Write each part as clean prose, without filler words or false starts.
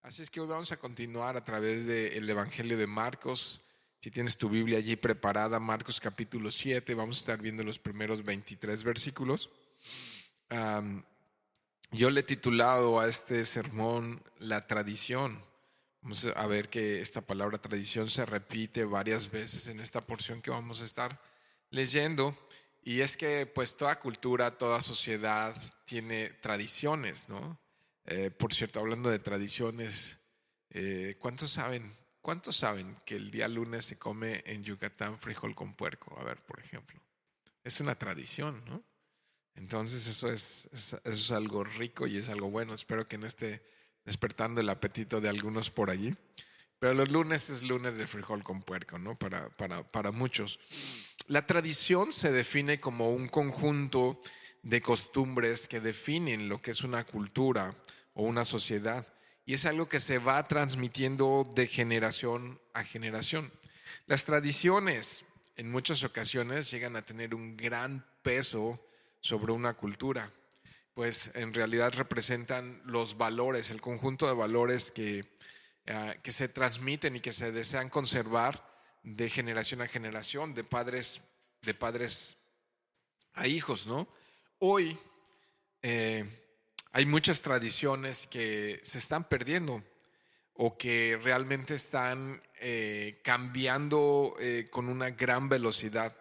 Así es que hoy vamos a continuar a través del Evangelio de Marcos. Si tienes tu Biblia allí preparada, Marcos capítulo 7, vamos a estar viendo los primeros 23 versículos. Yo le he titulado a este sermón La tradición. Vamos a ver que esta palabra tradición se repite varias veces en esta porción que vamos a estar leyendo. Y es que pues toda cultura, toda sociedad tiene tradiciones, ¿no? Por cierto, hablando de tradiciones, ¿cuántos saben que el día lunes se come en Yucatán frijol con puerco? A ver, por ejemplo. Es una tradición, ¿no? Entonces eso es algo rico y es algo bueno. Espero que no esté despertando el apetito de algunos por allí. Pero los lunes es lunes de frijol con puerco, ¿no? Para muchos. La tradición se define como un conjunto de costumbres que definen lo que es una cultura o una sociedad. Y es algo que se va transmitiendo de generación a generación. Las tradiciones en muchas ocasiones llegan a tener un gran peso sobre una cultura, pues en realidad representan los valores, el conjunto de valores que se transmiten y que se desean conservar de generación a generación, de padres a hijos, ¿no? Hoy hay muchas tradiciones que se están perdiendo o que realmente están cambiando con una gran velocidad,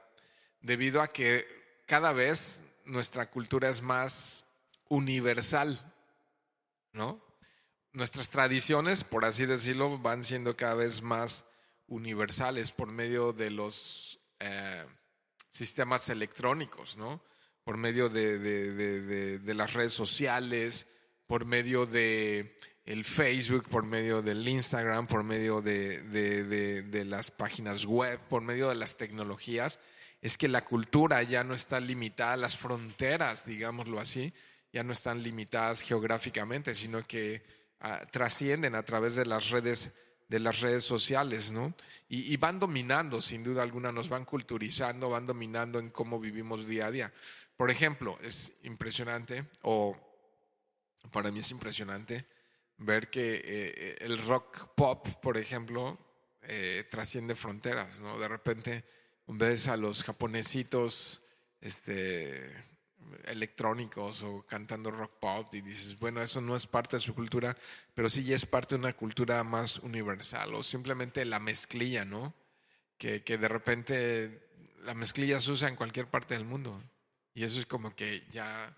debido a que cada vez nuestra cultura es más universal, ¿no? Nuestras tradiciones, por así decirlo, van siendo cada vez más universales por medio de los sistemas electrónicos, ¿no? Por medio de las redes sociales, por medio de el Facebook, por medio del Instagram, por medio de las páginas web, por medio de las tecnologías. Es que la cultura ya no está limitada a las fronteras, digámoslo así, ya no están limitadas geográficamente, sino que trascienden a través de las redes sociales, ¿no? Y van dominando, sin duda alguna, nos van culturizando, van dominando en cómo vivimos día a día. Por ejemplo, es impresionante, o para mí es impresionante, ver que el rock pop, por ejemplo, trasciende fronteras, ¿no? De repente ves a los japonesitos electrónicos o cantando rock pop y dices, bueno, eso no es parte de su cultura, pero sí ya es parte de una cultura más universal, o simplemente la mezclilla, ¿no? Que de repente la mezclilla se usa en cualquier parte del mundo y eso es como que ya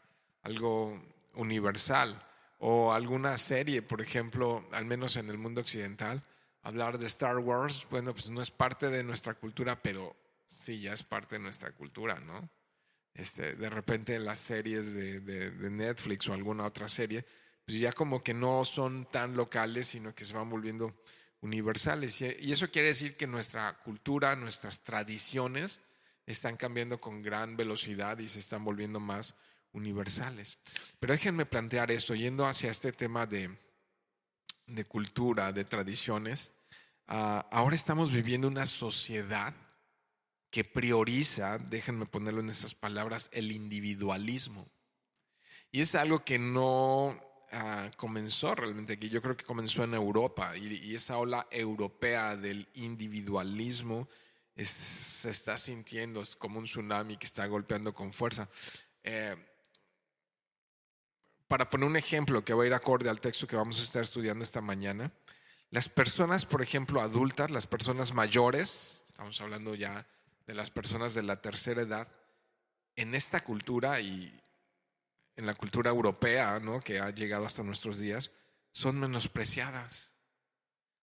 algo universal. O alguna serie, por ejemplo, al menos en el mundo occidental, hablar de Star Wars, bueno, pues no es parte de nuestra cultura, pero sí ya es parte de nuestra cultura, ¿no? De repente las series de Netflix o alguna otra serie, pues ya como que no son tan locales, sino que se van volviendo universales. Y eso quiere decir que nuestra cultura, nuestras tradiciones están cambiando con gran velocidad y se están volviendo más universales. Pero déjenme plantear esto, yendo hacia este tema de cultura, de tradiciones. Ahora estamos viviendo una sociedad que prioriza, déjenme ponerlo en estas palabras, el individualismo. Y es algo que no comenzó realmente aquí, yo creo que comenzó en Europa, y esa ola europea del individualismo se está sintiendo, es como un tsunami que está golpeando con fuerza. Para poner un ejemplo que va a ir acorde al texto que vamos a estar estudiando esta mañana, las personas, por ejemplo, adultas, las personas mayores, estamos hablando ya de las personas de la tercera edad, en esta cultura y en la cultura europea, ¿no?, que ha llegado hasta nuestros días, son menospreciadas.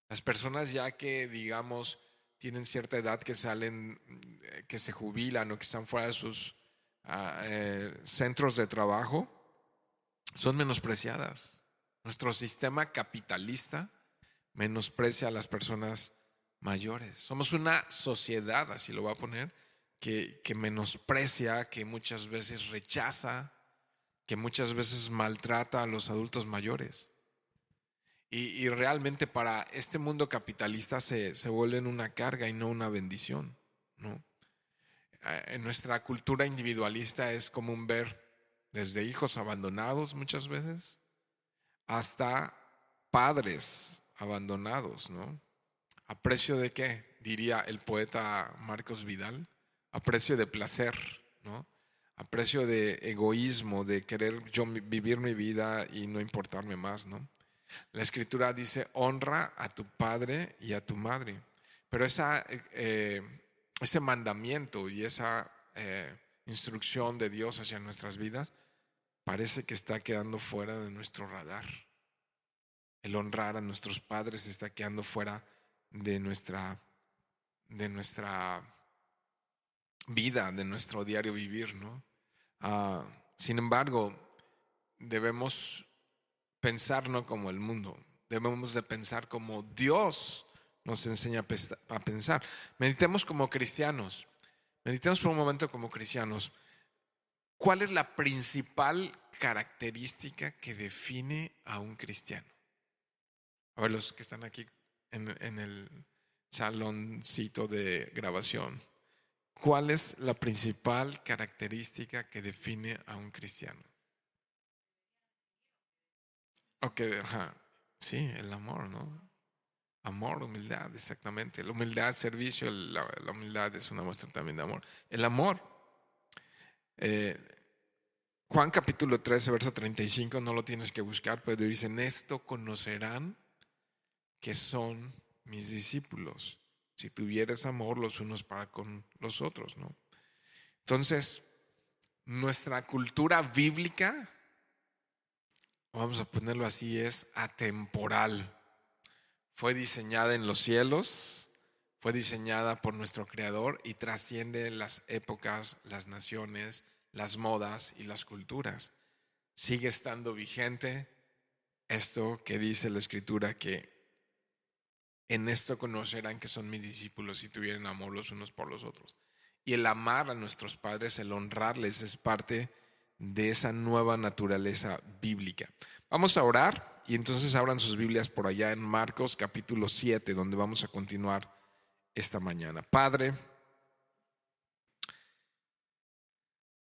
Las personas ya que, digamos, tienen cierta edad, que salen, que se jubilan o que están fuera de sus centros de trabajo, son menospreciadas. Nuestro sistema capitalista menosprecia a las personas mayores. Somos una sociedad, así lo voy a poner, que menosprecia, que muchas veces rechaza, que muchas veces maltrata a los adultos mayores. Y realmente para este mundo capitalista se vuelven una carga y no una bendición, ¿no? En nuestra cultura individualista es común ver desde hijos abandonados muchas veces hasta padres abandonados, ¿no? ¿A precio de qué? Diría el poeta Marcos Vidal. A precio de placer, ¿no? A precio de egoísmo, de querer yo vivir mi vida y no importarme más, ¿no? La Escritura dice: honra a tu padre y a tu madre. Pero ese mandamiento y esa instrucción de Dios hacia nuestras vidas parece que está quedando fuera de nuestro radar. El honrar a nuestros padres está quedando fuera de nuestra vida, de nuestro diario vivir, ¿no? Sin embargo, debemos pensar no como el mundo, debemos de pensar como Dios nos enseña a pensar. Meditemos como cristianos, meditemos por un momento como cristianos. ¿Cuál es la principal característica que define a un cristiano? A ver, los que están aquí en el saloncito de grabación, ¿cuál es la principal característica que define a un cristiano? Ok, sí, el amor, ¿no? Amor, humildad, exactamente. La humildad, servicio, la humildad es una muestra también de amor. El amor. Eh, Juan capítulo 13, verso 35, no lo tienes que buscar, pero dice: en esto conocerán que son mis discípulos, si tuvieres amor los unos para con los otros, ¿no? Entonces, nuestra cultura bíblica, vamos a ponerlo así, es atemporal. Fue diseñada en los cielos, fue diseñada por nuestro Creador y trasciende las épocas, las naciones, las modas y las culturas. Sigue estando vigente esto que dice la Escritura, que en esto conocerán que son mis discípulos si tuvieran amor los unos por los otros. Y el amar a nuestros padres, el honrarles, es parte de esa nueva naturaleza bíblica. Vamos a orar y entonces abran sus Biblias por allá en Marcos capítulo 7, donde vamos a continuar esta mañana. Padre,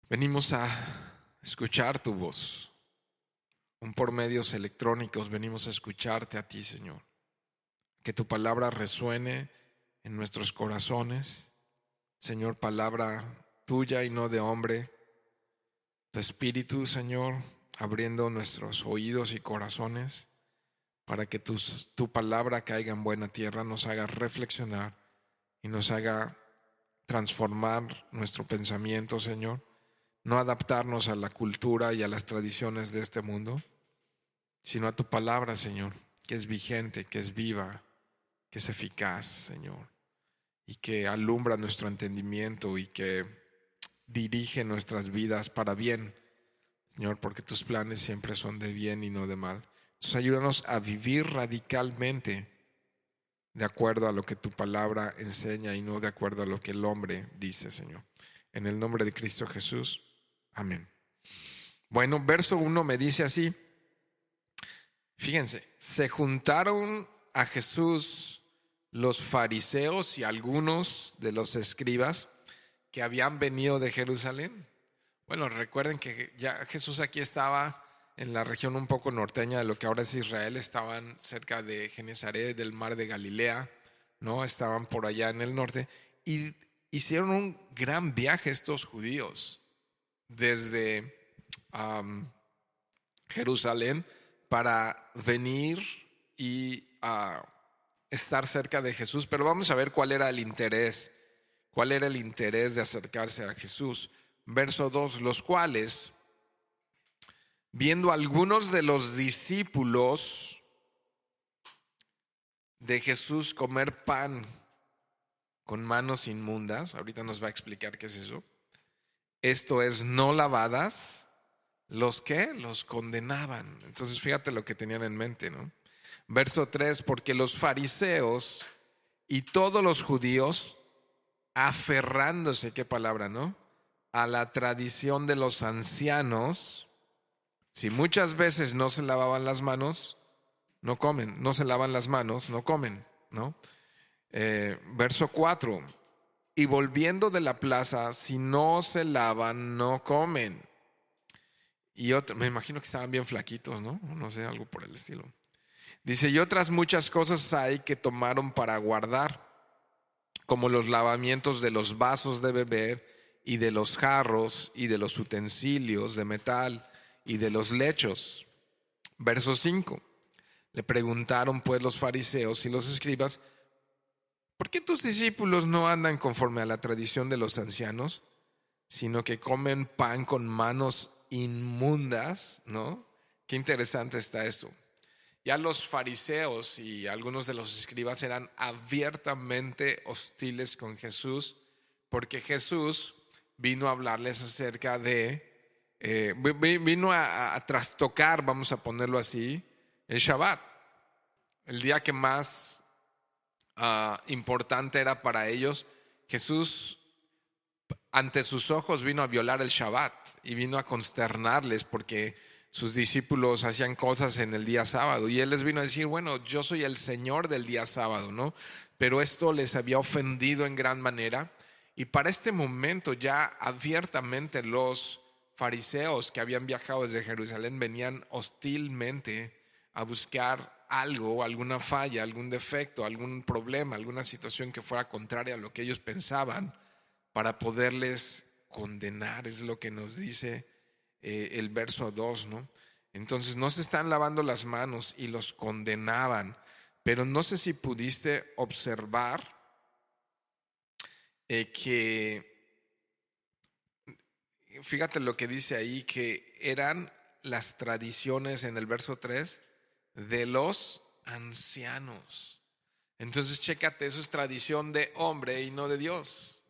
venimos a escuchar tu voz. Por medios electrónicos venimos a escucharte a ti, Señor. Que tu palabra resuene en nuestros corazones. Señor, palabra tuya y no de hombre. Tu Espíritu, Señor, abriendo nuestros oídos y corazones para que tu palabra caiga en buena tierra, nos haga reflexionar y nos haga transformar nuestro pensamiento, Señor. No adaptarnos a la cultura y a las tradiciones de este mundo, sino a tu palabra, Señor, que es vigente, que es viva, que es eficaz, Señor, y que alumbra nuestro entendimiento y que dirige nuestras vidas para bien, Señor, porque tus planes siempre son de bien y no de mal. Entonces ayúdanos a vivir radicalmente de acuerdo a lo que tu palabra enseña y no de acuerdo a lo que el hombre dice, Señor. En el nombre de Cristo Jesús, amén. Bueno, verso 1 me dice así. Fíjense, se juntaron a Jesús los fariseos y algunos de los escribas que habían venido de Jerusalén. Bueno, recuerden que ya Jesús aquí estaba en la región un poco norteña de lo que ahora es Israel. Estaban cerca de Genezaret, del mar de Galilea, ¿no? Estaban por allá en el norte y hicieron un gran viaje estos judíos desde Jerusalén para venir y estar cerca de Jesús. Pero vamos a ver cuál era el interés de acercarse a Jesús. Verso 2, los cuales, viendo algunos de los discípulos de Jesús comer pan con manos inmundas, ahorita nos va a explicar qué es eso, esto es, no lavadas, ¿los qué? Los condenaban. Entonces fíjate lo que tenían en mente, ¿no? Verso 3, porque los fariseos y todos los judíos, aferrándose, qué palabra, ¿no?, a la tradición de los ancianos, si muchas veces no se lavaban las manos, no comen, no se lavan las manos, no comen, ¿no? Verso 4, y volviendo de la plaza, si no se lavan, no comen. Y otro, me imagino que estaban bien flaquitos, ¿no? No sé, algo por el estilo. Dice, y otras muchas cosas hay que tomaron para guardar, como los lavamientos de los vasos de beber y de los jarros y de los utensilios de metal y de los lechos. Verso 5. Le preguntaron pues los fariseos y los escribas, ¿por qué tus discípulos no andan conforme a la tradición de los ancianos, sino que comen pan con manos inmundas? ¿No? Qué interesante está esto. Ya los fariseos y algunos de los escribas eran abiertamente hostiles con Jesús, porque Jesús vino a hablarles acerca vino a trastocar, vamos a ponerlo así, el Shabbat, el día que más importante era para ellos. Jesús ante sus ojos vino a violar el Shabbat y vino a consternarles porque sus discípulos hacían cosas en el día sábado y él les vino a decir, bueno, yo soy el Señor del día sábado, ¿no? Pero esto les había ofendido en gran manera y para este momento ya abiertamente los fariseos que habían viajado desde Jerusalén venían hostilmente a buscar algo, alguna falla, algún defecto, algún problema, alguna situación que fuera contraria a lo que ellos pensaban para poderles condenar, es lo que nos dice el verso 2, ¿no? Entonces no se están lavando las manos y los condenaban, pero no sé si pudiste observar que, fíjate lo que dice ahí, que eran las tradiciones en el verso 3 de los ancianos. Entonces chécate, eso es tradición de hombre y no de Dios.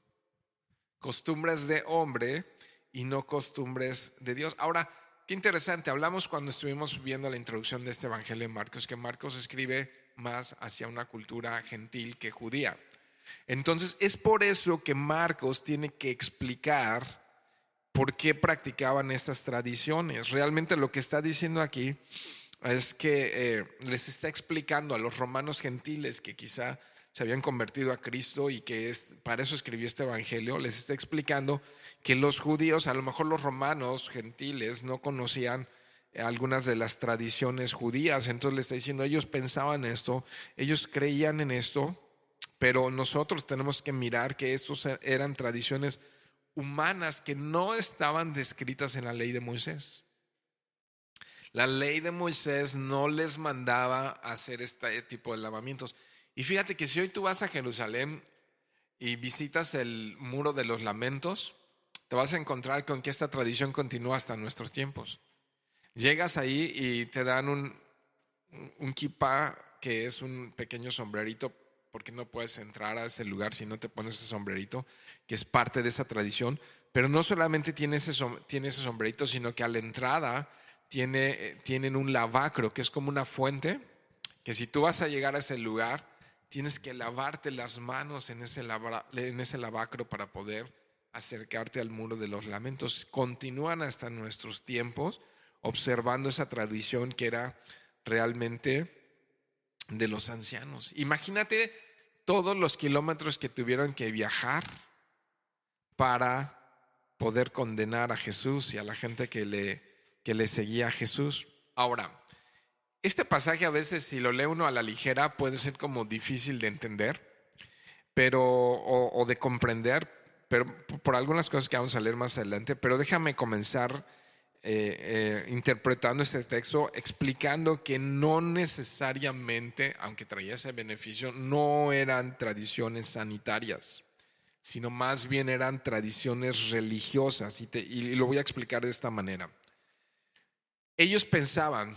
Costumbres de hombre y no costumbres de Dios. Ahora, qué interesante, hablamos cuando estuvimos viendo la introducción de este evangelio en Marcos, que Marcos escribe más hacia una cultura gentil que judía. Entonces es por eso que Marcos tiene que explicar por qué practicaban estas tradiciones. Realmente lo que está diciendo aquí es que les está explicando a los romanos gentiles que quizá se habían convertido a Cristo y que para eso escribió este evangelio, les está explicando que los judíos, a lo mejor los romanos gentiles, no conocían algunas de las tradiciones judías. Entonces le está diciendo, ellos pensaban esto, ellos creían en esto, pero nosotros tenemos que mirar que estos eran tradiciones humanas que no estaban descritas en la ley de Moisés. La ley de Moisés no les mandaba hacer este tipo de lavamientos. Y fíjate que si hoy tú vas a Jerusalén y visitas el Muro de los Lamentos, te vas a encontrar con que esta tradición continúa hasta nuestros tiempos. Llegas ahí y te dan un kippah, que es un pequeño sombrerito, porque no puedes entrar a ese lugar si no te pones ese sombrerito, que es parte de esa tradición. Pero no solamente tiene ese sombrerito, sino que a la entrada tienen un lavacro, que es como una fuente, que si tú vas a llegar a ese lugar, tienes que lavarte las manos en ese lavacro para poder acercarte al Muro de los Lamentos. Continúan hasta nuestros tiempos observando esa tradición que era realmente de los ancianos. Imagínate todos los kilómetros que tuvieron que viajar para poder condenar a Jesús y a la gente que le seguía a Jesús. Ahora, este pasaje a veces, si lo lee uno a la ligera, puede ser como difícil de entender, o de comprender, pero por algunas cosas que vamos a leer más adelante. Pero déjame comenzar interpretando este texto, explicando que no necesariamente, aunque traía ese beneficio, no eran tradiciones sanitarias, sino más bien eran tradiciones religiosas. Y lo voy a explicar de esta manera. Ellos pensaban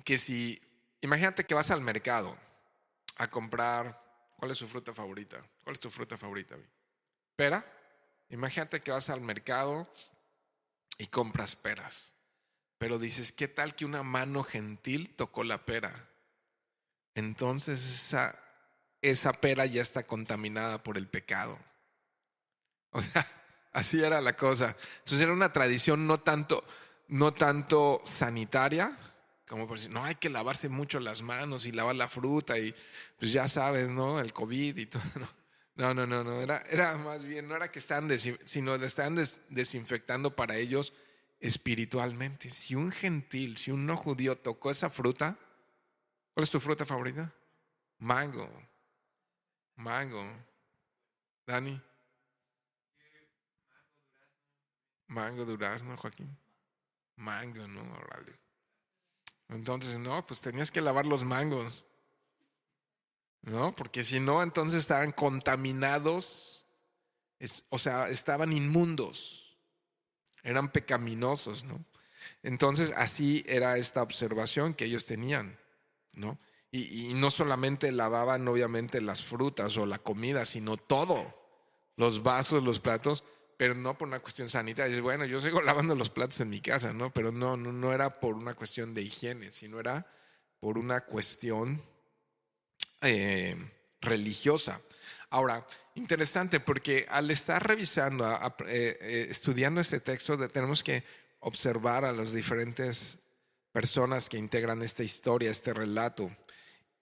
que imagínate que vas al mercado a comprar, ¿cuál es su fruta favorita? ¿Cuál es tu fruta favorita? ¿Pera? Imagínate que vas al mercado y compras peras, pero dices, ¿qué tal que una mano gentil tocó la pera? Entonces esa pera ya está contaminada por el pecado. O sea, así era la cosa. Entonces era una tradición no tanto sanitaria, como por decir, no hay que lavarse mucho las manos y lavar la fruta y pues ya sabes, ¿no? El COVID y todo. No. Era más bien, no era que estaban sino le estaban desinfectando para ellos espiritualmente. Si un gentil, si un no judío tocó esa fruta, ¿Cuál es tu fruta favorita? Mango. Mango. Dani. Mango, durazno, Joaquín. Mango, no, órale. Entonces, no, pues tenías que lavar los mangos, ¿no? Porque si no, entonces estaban contaminados, o sea, estaban inmundos, eran pecaminosos, ¿no? Entonces, así era esta observación que ellos tenían, ¿no? Y no solamente lavaban, obviamente, las frutas o la comida, sino todo, los vasos, los platos, pero no por una cuestión sanitaria. Dices, bueno, yo sigo lavando los platos en mi casa, ¿no? Pero no era por una cuestión de higiene, sino era por una cuestión religiosa. Ahora, interesante porque al estar revisando, estudiando este texto, tenemos que observar a las diferentes personas que integran esta historia, este relato.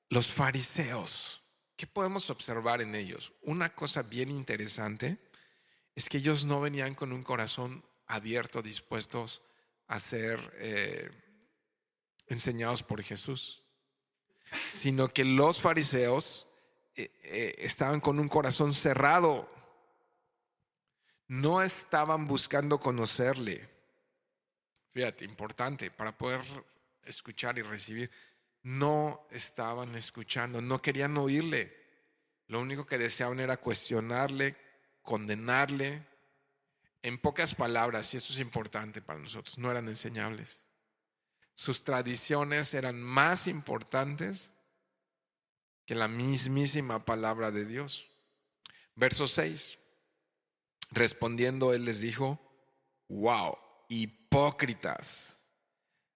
Los fariseos, ¿qué podemos observar en ellos? Una cosa bien interesante es que ellos no venían con un corazón abierto, dispuestos a ser enseñados por Jesús, sino que los fariseos estaban con un corazón cerrado, no estaban buscando conocerle. Fíjate, importante, para poder escuchar y recibir, no estaban escuchando, no querían oírle. Lo único que deseaban era cuestionarle, condenarle. En pocas palabras, y esto es importante para nosotros, no eran enseñables. Sus tradiciones eran más importantes que la mismísima palabra de Dios. Verso 6. Respondiendo él les dijo: wow, hipócritas,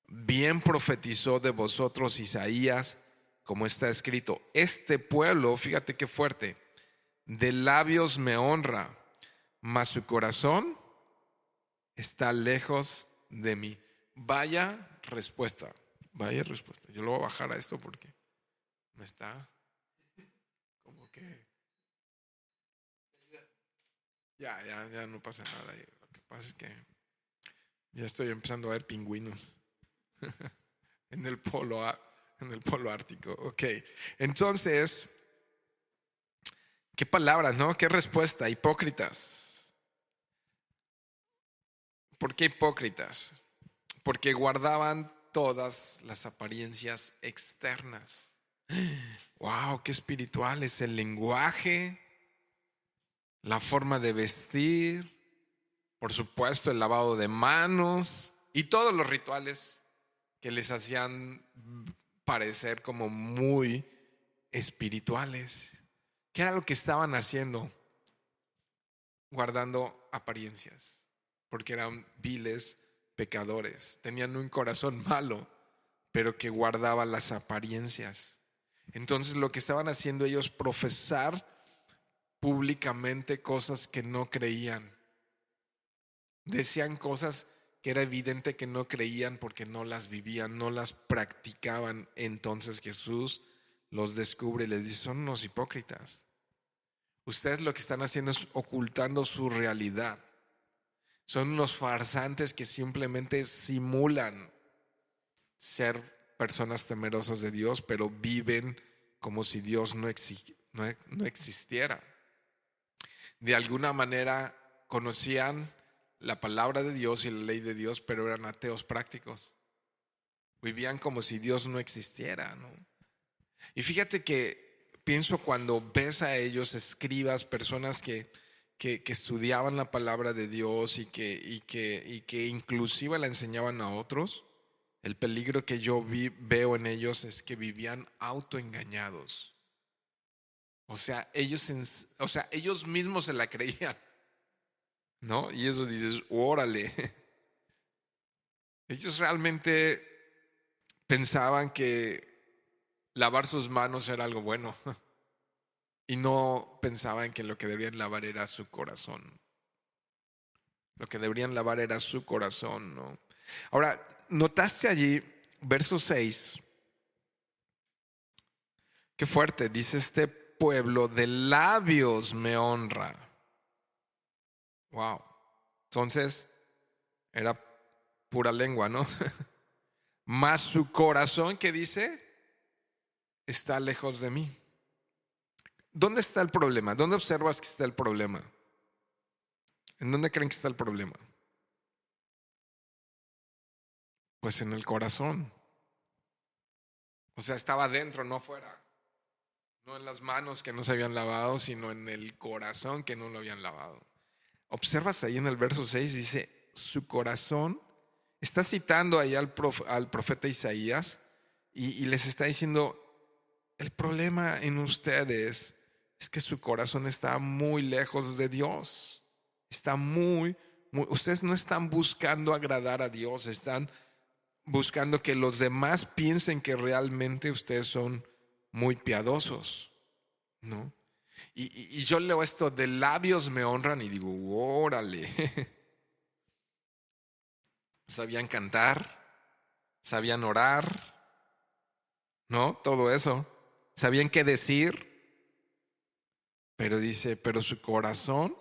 bien profetizó de vosotros Isaías, como está escrito: este pueblo, fíjate qué fuerte, de labios me honra, mas su corazón está lejos de mí. Vaya respuesta, vaya respuesta. Yo lo voy a bajar a esto porque me está como que ya no pasa nada. Lo que pasa es que ya estoy empezando a ver pingüinos en el polo ártico. Ok, entonces, qué palabras, ¿no? Qué respuesta, hipócritas. ¿Por qué hipócritas? Porque guardaban todas las apariencias externas. Wow, qué espiritual es el lenguaje, la forma de vestir, por supuesto el lavado de manos y todos los rituales que les hacían parecer como muy espirituales. ¿Qué era lo que estaban haciendo? Guardando apariencias, porque eran viles pecadores, tenían un corazón malo, pero que guardaba las apariencias. Entonces lo que estaban haciendo ellos, profesar públicamente cosas que no creían. Decían cosas que era evidente que no creían porque no las vivían, no las practicaban. Entonces Jesús los descubre y les dice: son unos hipócritas. Ustedes lo que están haciendo es ocultando su realidad. Son unos farsantes que simplemente simulan ser personas temerosas de Dios, pero viven como si Dios no existiera. De alguna manera conocían la palabra de Dios y la ley de Dios, pero eran ateos prácticos. Vivían como si Dios no existiera, ¿no? Y fíjate que pienso, cuando ves a ellos, escribas, personas que estudiaban la palabra de Dios y que inclusive la enseñaban a otros, el peligro que yo veo en ellos es que vivían autoengañados. O sea, ellos mismos se la creían, ¿no? Y eso dices, órale. Ellos realmente pensaban que lavar sus manos era algo bueno y no pensaban que lo que deberían lavar era su corazón. Lo que deberían lavar era su corazón, ¿no? Ahora, notaste allí, verso 6, qué fuerte, dice: este pueblo de labios me honra. Wow. Entonces, era pura lengua, ¿no? Mas su corazón, ¿qué dice? está lejos de mí. ¿Dónde está el problema? ¿Dónde observas que está el problema? ¿En dónde creen que está el problema? Pues en el corazón. O sea, estaba dentro, no afuera. No en las manos que no se habían lavado, sino en el corazón que no lo habían lavado. Observas ahí en el verso 6, dice, su corazón, está citando ahí al profeta Isaías y les está diciendo, el problema en ustedes es que su corazón está muy lejos de Dios. Está ustedes no están buscando agradar a Dios, están buscando que los demás piensen que realmente ustedes son muy piadosos, ¿no? Y yo leo esto, de labios me honran y digo, órale. Sabían cantar, sabían orar, ¿no? Todo eso. Sabían qué decir, pero dice, pero su corazón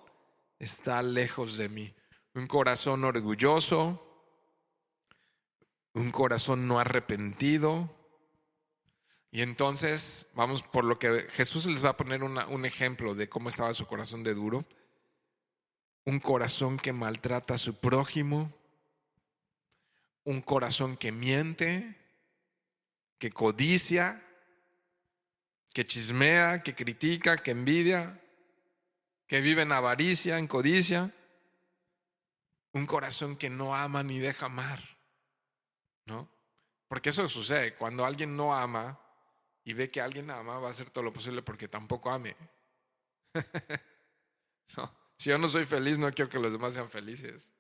está lejos de mí. Un corazón orgulloso, un corazón no arrepentido. Y entonces, vamos, por lo que Jesús les va a poner un ejemplo de cómo estaba su corazón de duro. Un corazón que maltrata a su prójimo, un corazón que miente, que codicia, que chismea, que critica, que envidia, que vive en avaricia, en codicia. Un corazón que no ama ni deja amar, ¿no? Porque eso sucede, cuando alguien no ama y ve que alguien ama, va a hacer todo lo posible porque tampoco ame. No, si yo no soy feliz, no quiero que los demás sean felices.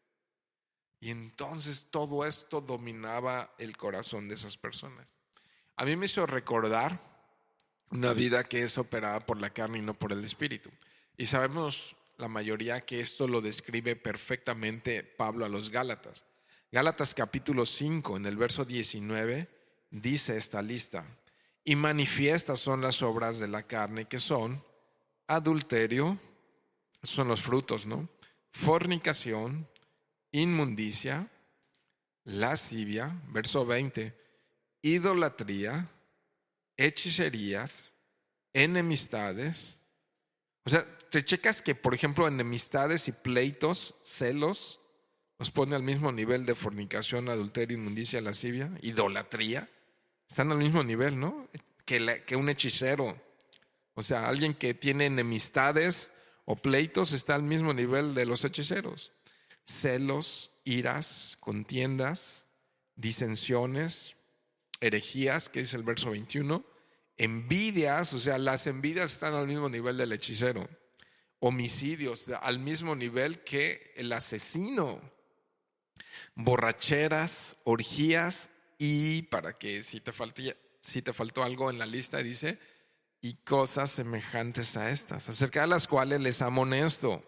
Y entonces todo esto dominaba el corazón de esas personas. A mí me hizo recordar una vida que es operada por la carne y no por el espíritu. Y sabemos la mayoría que esto lo describe perfectamente Pablo a los Gálatas. Gálatas capítulo 5, en el verso 19, dice esta lista: y manifiestas son las obras de la carne, que son adulterio, son los frutos, ¿no? Fornicación, inmundicia, lascivia, verso 20, idolatría, hechicerías, enemistades. O sea, te checas que, por ejemplo, enemistades y pleitos, celos, los pone al mismo nivel de fornicación, adulterio, inmundicia, lascivia, idolatría. Están al mismo nivel, ¿no? Que un hechicero. O sea, alguien que tiene enemistades o pleitos está al mismo nivel de los hechiceros. Celos, iras, contiendas, disensiones, herejías, que es el verso 21, envidias, o sea, las envidias están al mismo nivel del hechicero, homicidios al mismo nivel que el asesino, borracheras, orgías y, para que si te faltó algo en la lista, dice, y cosas semejantes a estas, acerca de las cuales les amonesto,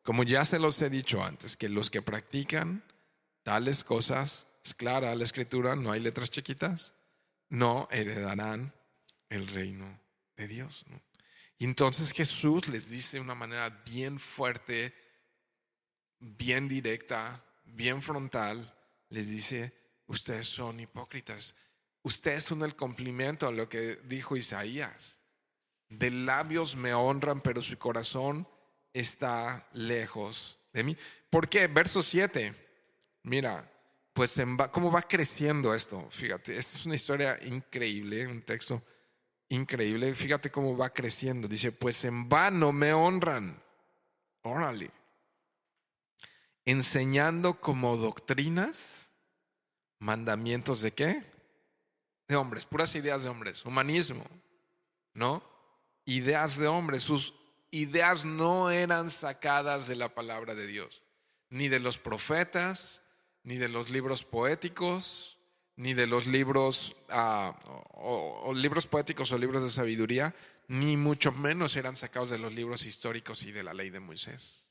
como ya se los he dicho antes, que los que practican tales cosas, es clara la escritura, no hay letras chiquitas, no heredarán el reino de Dios, ¿no? Y entonces Jesús les dice de una manera bien fuerte, bien directa, bien frontal, les dice, ustedes son hipócritas, ustedes son el cumplimiento a lo que dijo Isaías. De labios me honran, pero su corazón está lejos de mí. ¿Por qué? Verso 7. Mira, pues cómo va creciendo esto. Fíjate, esta es una historia increíble, un texto increíble. Fíjate cómo va creciendo. Dice, pues en vano me honran. Órale. Enseñando como doctrinas, mandamientos de qué? De hombres, puras ideas de hombres, humanismo, ¿no? Ideas de hombres, sus ideas no eran sacadas de la palabra de Dios, ni de los profetas, ni de los libros poéticos, ni de los libros o libros poéticos o libros de sabiduría, ni mucho menos eran sacados de los libros históricos y de la ley de Moisés.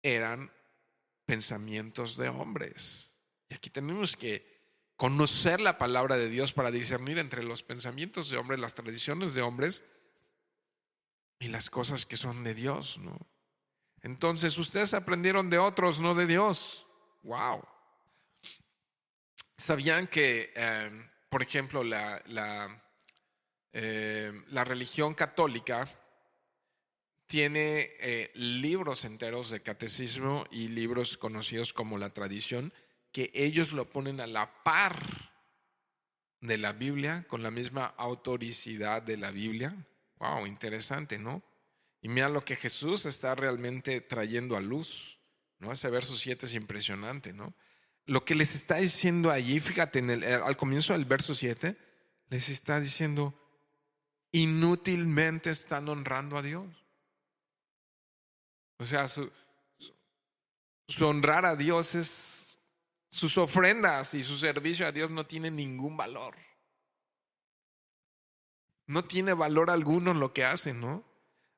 Eran pensamientos de hombres. Y aquí tenemos que conocer la palabra de Dios para discernir entre los pensamientos de hombres, las tradiciones de hombres y las cosas que son de Dios, ¿no? Entonces ustedes aprendieron de otros, no de Dios. Wow. ¿Sabían que, por ejemplo, La religión católica tiene libros enteros de catecismo y libros conocidos como la tradición, que ellos lo ponen a la par de la Biblia, con la misma autoricidad de la Biblia. Wow, interesante, ¿no? Y mira lo que Jesús está realmente trayendo a luz, ¿no? Ese verso 7 es impresionante, ¿no? Lo que les está diciendo allí, fíjate, al comienzo del verso 7, les está diciendo, inútilmente están honrando a Dios. O sea, su honrar a Dios es, sus ofrendas y su servicio a Dios no tienen ningún valor. No tiene valor alguno lo que hacen, ¿no?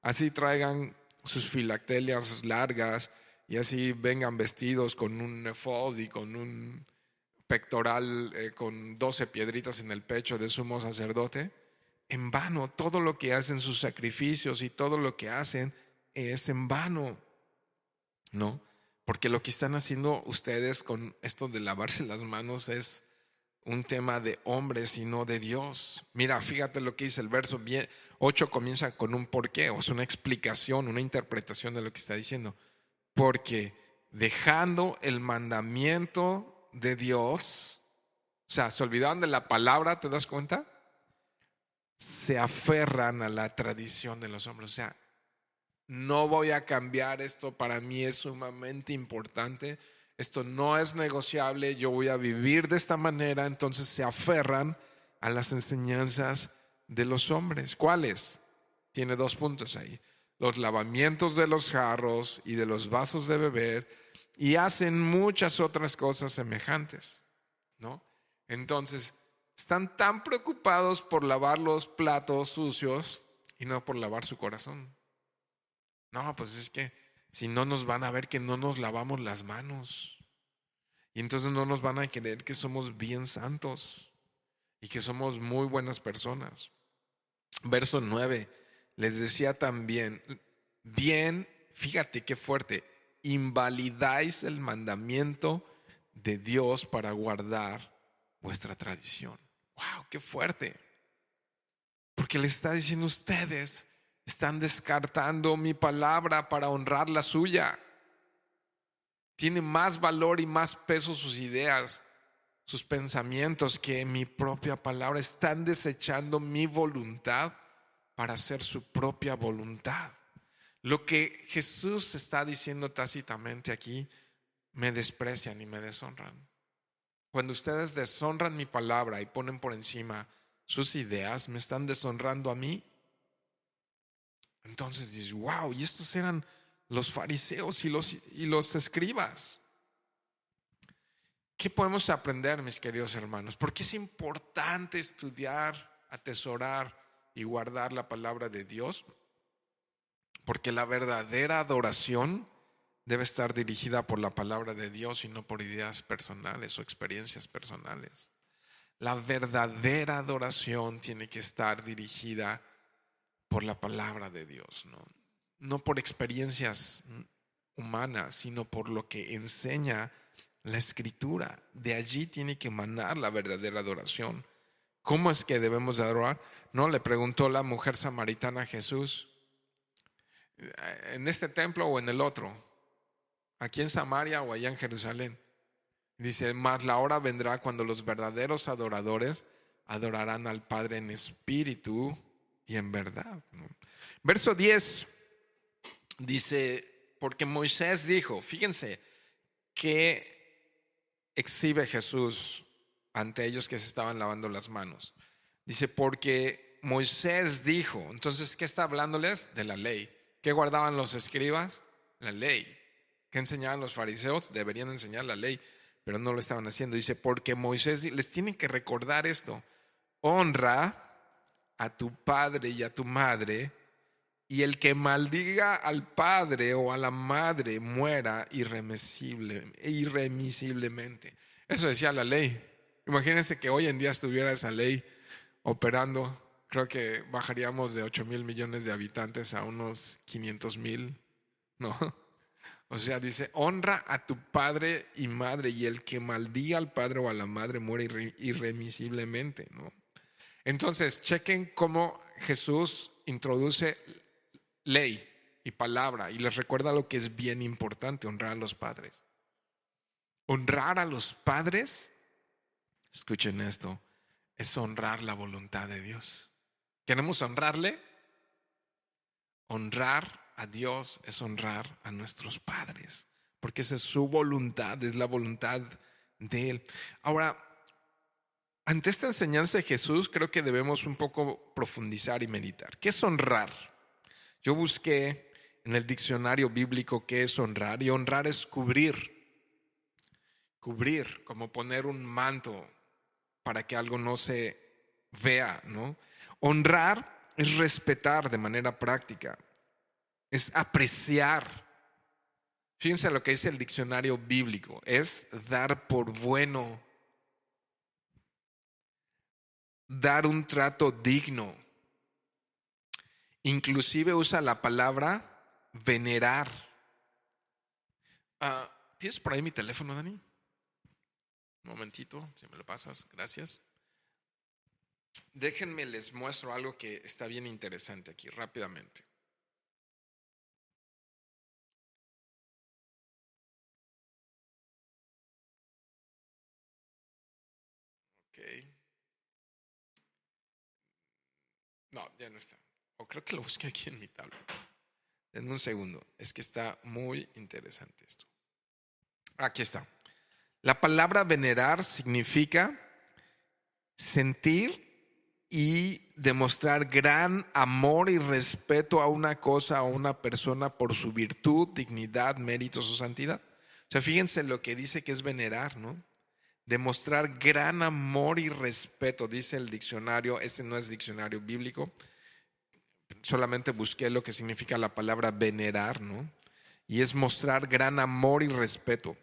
Así traigan sus filactelias largas y así vengan vestidos con un efod y con un pectoral con 12 piedritas en el pecho de sumo sacerdote. En vano, todo lo que hacen, sus sacrificios y todo lo que hacen es en vano, ¿no? Porque lo que están haciendo ustedes con esto de lavarse las manos es un tema de hombres y no de Dios. Mira, fíjate lo que dice el verso 8, comienza con un porqué, o sea, una explicación, una interpretación de lo que está diciendo. Porque dejando el mandamiento de Dios, o sea, se olvidaron de la palabra, ¿te das cuenta? Se aferran a la tradición de los hombres. O sea, no voy a cambiar esto, para mí es sumamente importante. Esto no es negociable, yo voy a vivir de esta manera. Entonces se aferran a las enseñanzas de los hombres. ¿Cuáles? Tiene 2 puntos ahí. Los lavamientos de los jarros y de los vasos de beber, y hacen muchas otras cosas semejantes, ¿no? Entonces, están tan preocupados por lavar los platos sucios y no por lavar su corazón. No, pues es que si no nos van a ver que no nos lavamos las manos. Y entonces no nos van a creer que somos bien santos y que somos muy buenas personas. Verso 9, les decía también, bien, fíjate qué fuerte, invalidáis el mandamiento de Dios para guardar vuestra tradición. Wow, qué fuerte. Porque les está diciendo, ustedes están descartando mi palabra para honrar la suya. Tiene más valor y más peso sus ideas, sus pensamientos, que mi propia palabra. Están desechando mi voluntad para hacer su propia voluntad. Lo que Jesús está diciendo tácitamente aquí, me desprecian y me deshonran. Cuando ustedes deshonran mi palabra y ponen por encima sus ideas, me están deshonrando a mí. Entonces dices, wow, y estos eran los fariseos y los escribas. ¿Qué podemos aprender, mis queridos hermanos? ¿Por qué es importante estudiar, atesorar y guardar la palabra de Dios? Porque la verdadera adoración debe estar dirigida por la palabra de Dios y no por ideas personales o experiencias personales. La verdadera adoración tiene que estar dirigida por la palabra de Dios, no por experiencias humanas, sino por lo que enseña la Escritura. De allí tiene que emanar la verdadera adoración. ¿Cómo es que debemos de adorar? No, le preguntó la mujer samaritana a Jesús, ¿en este templo o en el otro? ¿Aquí en Samaria o allá en Jerusalén? Dice, mas la hora vendrá cuando los verdaderos adoradores adorarán al Padre en espíritu y en verdad. Verso 10 dice, porque Moisés dijo, fíjense que exhibe Jesús ante ellos que se estaban lavando las manos. Dice, porque Moisés dijo. Entonces, ¿qué está hablándoles? De la ley. ¿Qué guardaban los escribas? La ley. ¿Qué enseñaban los fariseos? Deberían enseñar la ley, pero no lo estaban haciendo. Dice, porque Moisés, les tienen que recordar esto: honra a tu padre y a tu madre, y el que maldiga al padre o a la madre muera irremisiblemente. Eso decía la ley. Imagínense que hoy en día estuviera esa ley operando. Creo que bajaríamos de 8,000 millones de habitantes a unos 500,000, ¿no? O sea, dice, honra a tu padre y madre, y el que maldiga al padre o a la madre muere irremisiblemente, ¿no? Entonces, chequen cómo Jesús introduce ley y palabra y les recuerda lo que es bien importante: honrar a los padres. Honrar a los padres, escuchen esto, es honrar la voluntad de Dios. ¿Queremos honrarle? Honrar a Dios es honrar a nuestros padres, porque esa es su voluntad, es la voluntad de Él. Ahora, ante esta enseñanza de Jesús, creo que debemos un poco profundizar y meditar. ¿Qué es honrar? Yo busqué en el diccionario bíblico qué es honrar, y honrar es cubrir. Cubrir, como poner un manto para que algo no se vea, ¿no? Honrar es respetar de manera práctica, es apreciar. Fíjense lo que dice el diccionario bíblico: es dar por bueno, dar un trato digno. Inclusive usa la palabra venerar. ¿Tienes por ahí mi teléfono, Dani? Un momentito, si me lo pasas, gracias. Déjenme les muestro algo que está bien interesante aquí, rápidamente. Ok. No, ya no está. O creo que lo busqué aquí en mi tablet. Denme un segundo, es que está muy interesante esto. Aquí está. La palabra venerar significa sentir y demostrar gran amor y respeto a una cosa o una persona por su virtud, dignidad, méritos o santidad. O sea, fíjense lo que dice que es venerar, ¿no? Demostrar gran amor y respeto, dice el diccionario. Este no es diccionario bíblico, solamente busqué lo que significa la palabra venerar, ¿no? Y es mostrar gran amor y respeto.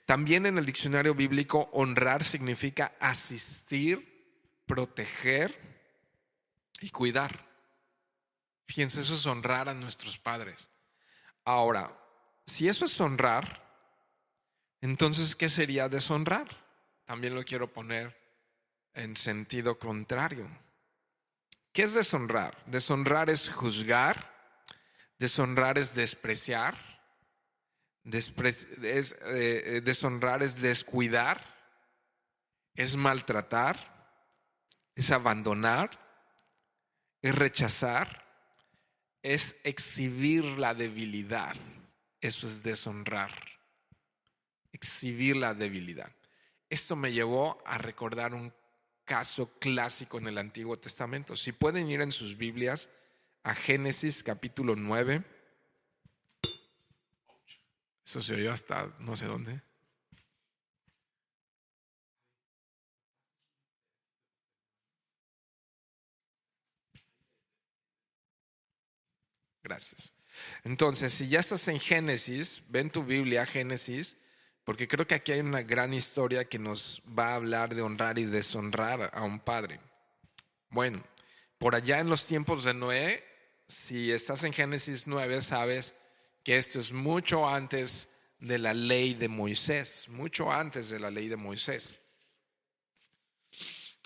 También en el diccionario bíblico, honrar significa asistir, proteger y cuidar. Fíjense, eso es honrar a nuestros padres. Ahora, si eso es honrar, entonces, ¿qué sería deshonrar? También lo quiero poner en sentido contrario. ¿Qué es deshonrar? Deshonrar es juzgar, deshonrar es despreciar, deshonrar es descuidar, es maltratar, es abandonar, es rechazar, es exhibir la debilidad. Eso es deshonrar, exhibir la debilidad. Esto me llevó a recordar un caso clásico en el Antiguo Testamento. Si pueden ir en sus Biblias a Génesis capítulo 9. Eso se oyó hasta no sé dónde. Gracias. Entonces, si ya estás en Génesis, ven tu Biblia, Génesis, porque creo que aquí hay una gran historia que nos va a hablar de honrar y deshonrar a un padre. Bueno, por allá en los tiempos de Noé, si estás en Génesis 9, sabes que esto es mucho antes de la ley de Moisés, mucho antes de la ley de Moisés.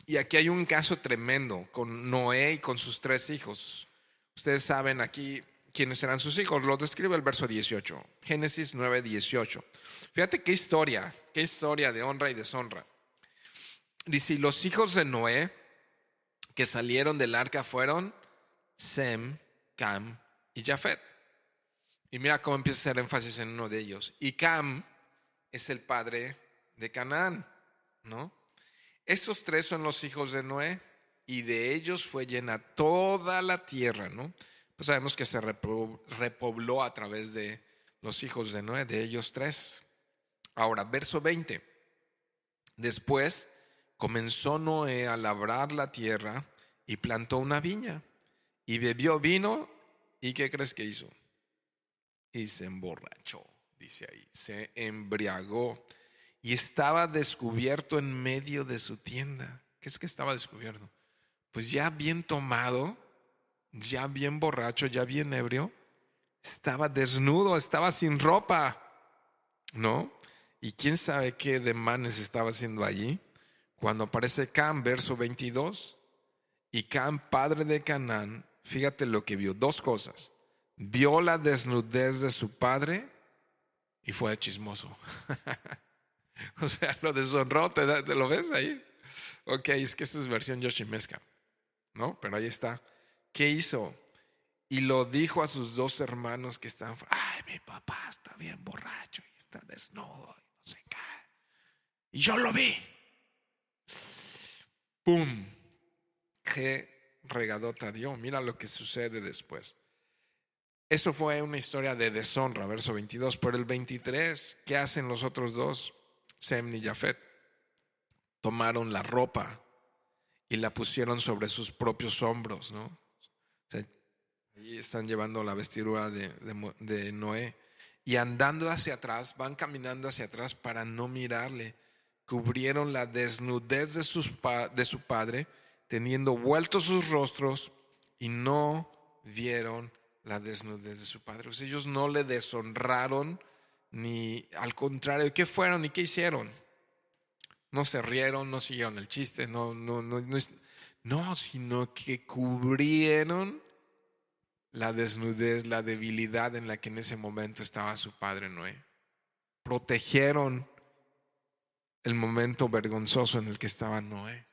Y aquí hay un caso tremendo con Noé y con sus 3 hijos. Ustedes saben aquí quiénes eran sus hijos, los describe el verso 18, Génesis 9, 18. Fíjate qué historia de honra y deshonra. Dice: los hijos de Noé que salieron del arca fueron Sem, Cam y Jafet. Y mira cómo empieza a hacer énfasis en uno de ellos. Y Cam es el padre de Canaán, ¿no? Estos 3 son los hijos de Noé, y de ellos fue llena toda la tierra, ¿no? Pues sabemos que se repobló a través de los hijos de Noé, de ellos 3. Ahora, verso 20. Después comenzó Noé a labrar la tierra y plantó una viña y bebió vino. ¿Y qué crees que hizo? Y se emborrachó, dice ahí, se embriagó y estaba descubierto en medio de su tienda. ¿Qué es que estaba descubierto? Pues ya bien tomado, ya bien borracho, ya bien ebrio, estaba desnudo, estaba sin ropa, ¿no? Y quién sabe qué demanes estaba haciendo allí. Cuando aparece Cam, verso 22, Y Cam, padre de Canaán, fíjate lo que vio, dos cosas. Vio la desnudez de su padre y fue chismoso. O sea, lo deshonró, ¿te lo ves ahí? Ok, es que esto es versión yoshimesca, ¿no? Pero ahí está. ¿Qué hizo? Y lo dijo a sus dos hermanos que estaban, ay, mi papá está bien borracho y está desnudo y no sé qué. Y yo lo vi. ¡Pum! Qué regadota dio. Mira lo que sucede después. Eso fue una historia de deshonra, verso 22. Pero el 23, ¿qué hacen los otros dos? Sem y Jafet. Tomaron la ropa y la pusieron sobre sus propios hombros, ¿no? O sea, ahí están llevando la vestidura de Noé. Y andando hacia atrás, van caminando hacia atrás para no mirarle. Cubrieron la desnudez de su padre, teniendo vueltos sus rostros, y no vieron la desnudez de su padre. O sea, ellos no le deshonraron, ni al contrario. ¿Qué fueron y qué hicieron? No se rieron, no siguieron el chiste, no, sino que cubrieron la desnudez, la debilidad en la que en ese momento estaba su padre Noé. Protegieron el momento vergonzoso en el que estaba Noé.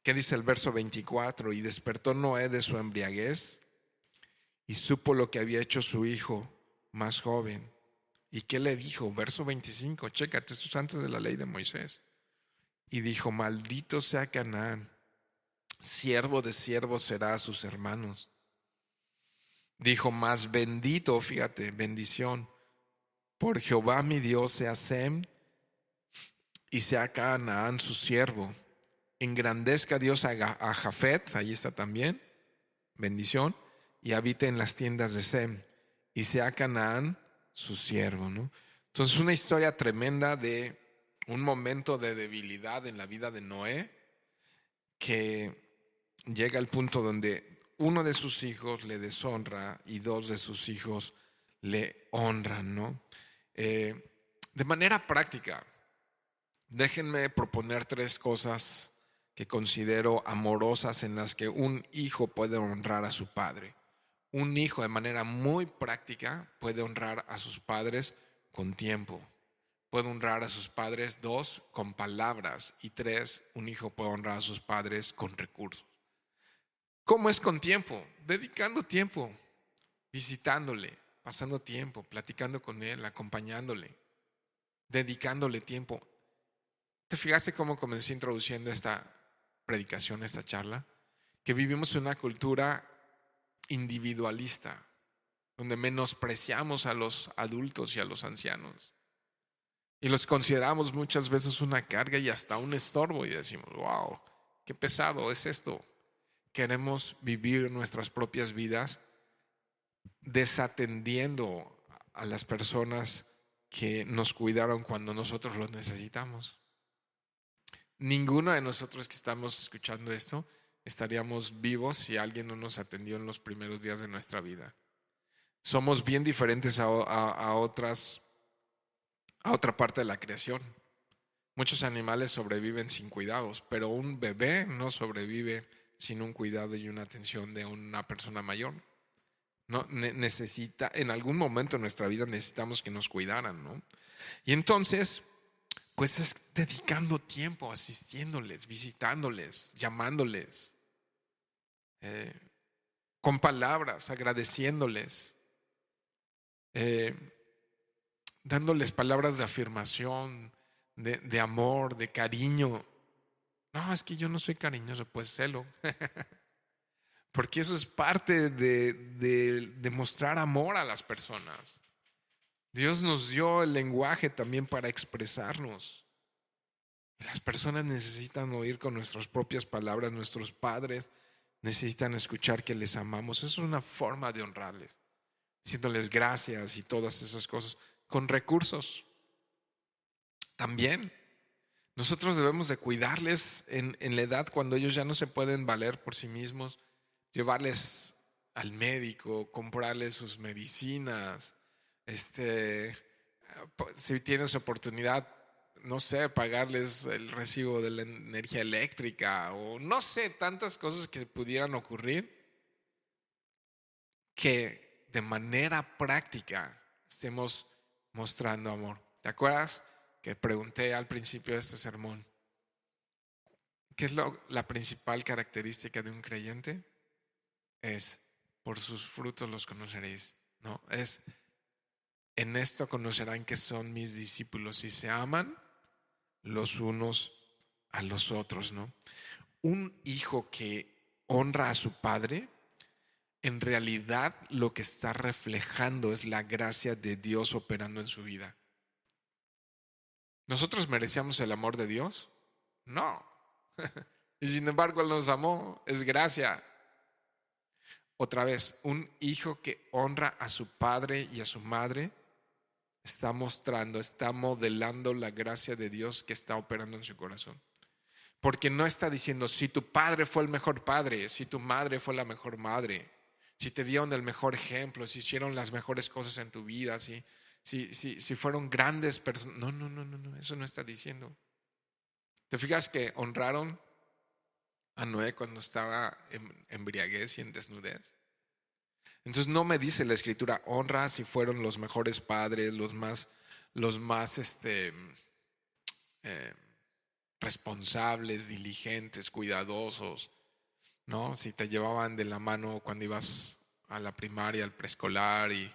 ¿Qué dice el verso 24? Y despertó Noé de su embriaguez y supo lo que había hecho su hijo más joven. ¿Y qué le dijo? Verso 25, chécate, esto es antes de la ley de Moisés. Y dijo, maldito sea Canaán, siervo de siervos será a sus hermanos. Dijo, más bendito, fíjate, bendición, por Jehová mi Dios sea Sem y sea Canaán su siervo. Engrandezca Dios a Jafet, ahí está también, bendición, y habite en las tiendas de Sem, y sea Canaán su siervo, ¿no? Entonces, una historia tremenda de un momento de debilidad en la vida de Noé, que llega al punto donde uno de sus hijos le deshonra y dos de sus hijos le honran, ¿no? De manera práctica, déjenme proponer tres cosas que considero amorosas en las que un hijo puede honrar a su padre. Un hijo de manera muy práctica puede honrar a sus padres con tiempo. Puede honrar a sus padres, dos, con palabras, y tres, un hijo puede honrar a sus padres con recursos. ¿Cómo es con tiempo? Dedicando tiempo, visitándole, pasando tiempo, platicando con él, acompañándole, dedicándole tiempo. ¿Te fijaste cómo comencé introduciendo esta predicación, esta charla? Que vivimos en una cultura individualista, donde menospreciamos a los adultos y a los ancianos. Y los consideramos muchas veces una carga y hasta un estorbo y decimos, wow, qué pesado es esto. Queremos vivir nuestras propias vidas desatendiendo a las personas que nos cuidaron cuando nosotros los necesitamos. Ninguno de nosotros que estamos escuchando esto estaríamos vivos si alguien no nos atendió en los primeros días de nuestra vida. Somos bien diferentes a otra parte de la creación. Muchos animales sobreviven sin cuidados, pero un bebé no sobrevive sin un cuidado y una atención de una persona mayor. No, necesita, en algún momento de nuestra vida necesitamos que nos cuidaran, ¿no? Y entonces, pues es dedicando tiempo, asistiéndoles, visitándoles, llamándoles, con palabras, agradeciéndoles, dándoles palabras de afirmación, de amor, de cariño. No, es que yo no soy cariñoso, pues celo. Porque eso es parte de mostrar amor a las personas. Dios nos dio el lenguaje también para expresarnos. Las personas necesitan oír con nuestras propias palabras, nuestros padres necesitan escuchar que les amamos. Eso es una forma de honrarles, diciéndoles gracias y todas esas cosas, con recursos. También nosotros debemos de cuidarles en la edad cuando ellos ya no se pueden valer por sí mismos, llevarles al médico, comprarles sus medicinas, si tienes oportunidad, no sé, pagarles el recibo de la energía eléctrica o no sé, tantas cosas que pudieran ocurrir que de manera práctica estemos mostrando amor. ¿Te acuerdas que pregunté al principio de este sermón? ¿Qué es la principal característica de un creyente? Es por sus frutos los conoceréis, ¿no? Es en esto conocerán que son mis discípulos si se aman los unos a los otros, ¿no? Un hijo que honra a su padre, en realidad lo que está reflejando es la gracia de Dios operando en su vida. ¿Nosotros merecíamos el amor de Dios? No. Y sin embargo Él nos amó, es gracia. Otra vez, un hijo que honra a su padre y a su madre está mostrando, está modelando la gracia de Dios que está operando en su corazón. Porque no está diciendo, si tu padre fue el mejor padre, si tu madre fue la mejor madre, si te dieron el mejor ejemplo, si hicieron las mejores cosas en tu vida, si fueron grandes personas. No, eso no está diciendo. ¿Te fijas que honraron a Noé cuando estaba en embriaguez y en desnudez? Entonces no me dice la escritura, honra si fueron los mejores padres, los más eh, responsables, diligentes, cuidadosos, ¿no? Si te llevaban de la mano cuando ibas a la primaria, al preescolar y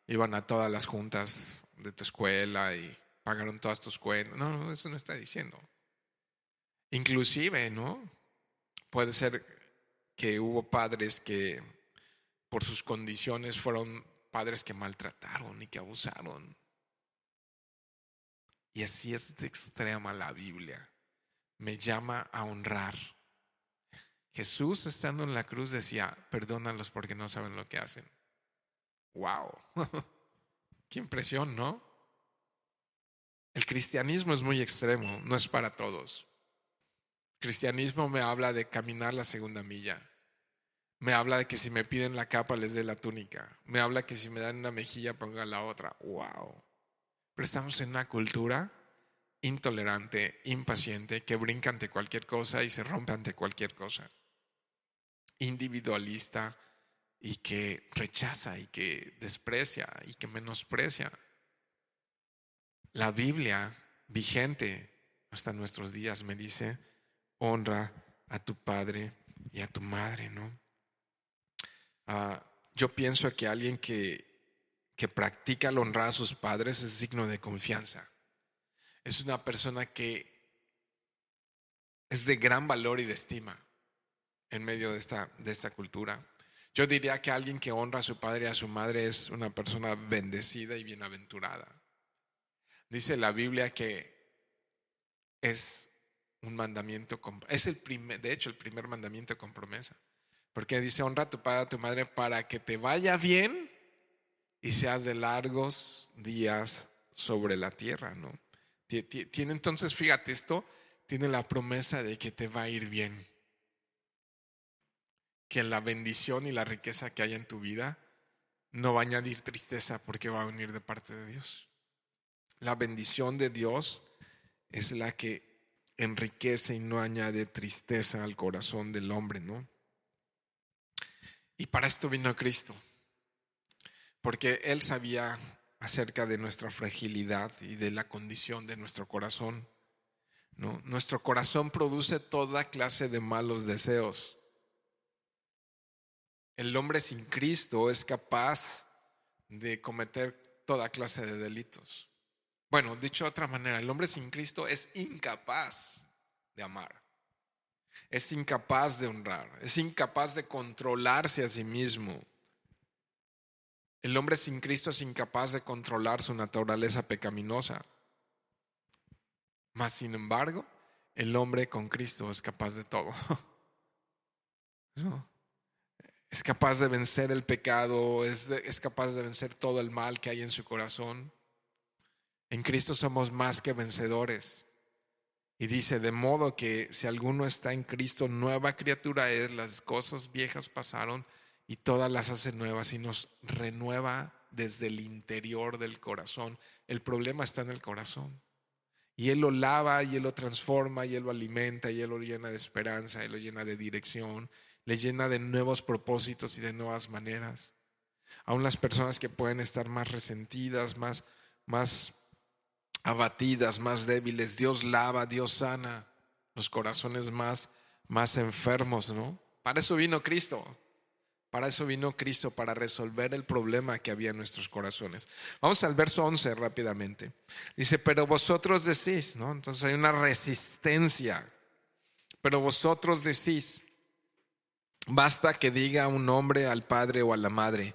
iban a todas las juntas de tu escuela y pagaron todas tus cuentas. No, eso no está diciendo. Inclusive, ¿no? Puede ser que hubo padres que por sus condiciones fueron padres que maltrataron y que abusaron. Y así es de extrema la Biblia. Me llama a honrar. Jesús estando en la cruz decía, perdónalos porque no saben lo que hacen. ¡Wow! ¡Qué impresión!, ¿no? El cristianismo es muy extremo, no es para todos. El cristianismo me habla de caminar la segunda milla. Me habla de que si me piden la capa les dé la túnica. Me habla que si me dan una mejilla ponga la otra. ¡Wow! Pero estamos en una cultura intolerante, impaciente, que brinca ante cualquier cosa y se rompe ante cualquier cosa. Individualista y que rechaza y que desprecia y que menosprecia. La Biblia vigente hasta nuestros días me dice, honra a tu padre y a tu madre, ¿no? Yo pienso que alguien que practica el honrar a sus padres es signo de confianza. Es una persona que es de gran valor y de estima en medio de esta cultura. Yo diría que alguien que honra a su padre y a su madre es una persona bendecida y bienaventurada. Dice la Biblia que es un mandamiento, es de hecho el primer mandamiento con promesa. Porque dice, honra a tu padre y a tu madre para que te vaya bien y seas de largos días sobre la tierra, ¿no? Tiene entonces, fíjate esto, tiene la promesa de que te va a ir bien. Que la bendición y la riqueza que hay en tu vida no va a añadir tristeza porque va a venir de parte de Dios. La bendición de Dios es la que enriquece y no añade tristeza al corazón del hombre, ¿no? Y para esto vino Cristo, porque Él sabía acerca de nuestra fragilidad y de la condición de nuestro corazón, ¿no? Nuestro corazón produce toda clase de malos deseos. El hombre sin Cristo es capaz de cometer toda clase de delitos. Bueno, dicho de otra manera, el hombre sin Cristo es incapaz de amar, es incapaz de honrar, es incapaz de controlarse a sí mismo. El hombre sin Cristo es incapaz de controlar su naturaleza pecaminosa. Mas, sin embargo, el hombre con Cristo es capaz de todo. ¿No? Es capaz de vencer el pecado, es capaz de vencer todo el mal que hay en su corazón. En Cristo somos más que vencedores. Y dice, de modo que si alguno está en Cristo, nueva criatura es, las cosas viejas pasaron y todas las hace nuevas y nos renueva desde el interior del corazón. El problema está en el corazón. Y Él lo lava, y Él lo transforma, y Él lo alimenta, y Él lo llena de esperanza, Él lo llena de dirección, le llena de nuevos propósitos y de nuevas maneras. Aún las personas que pueden estar más resentidas, más abatidas, más débiles, Dios lava, Dios sana los corazones más enfermos, ¿no? Para eso vino Cristo. Para eso vino Cristo, para resolver el problema que había en nuestros corazones. Vamos al verso 11 rápidamente. Dice, pero vosotros decís, ¿no? Entonces hay una resistencia. Pero vosotros decís, basta que diga un hombre al padre o a la madre,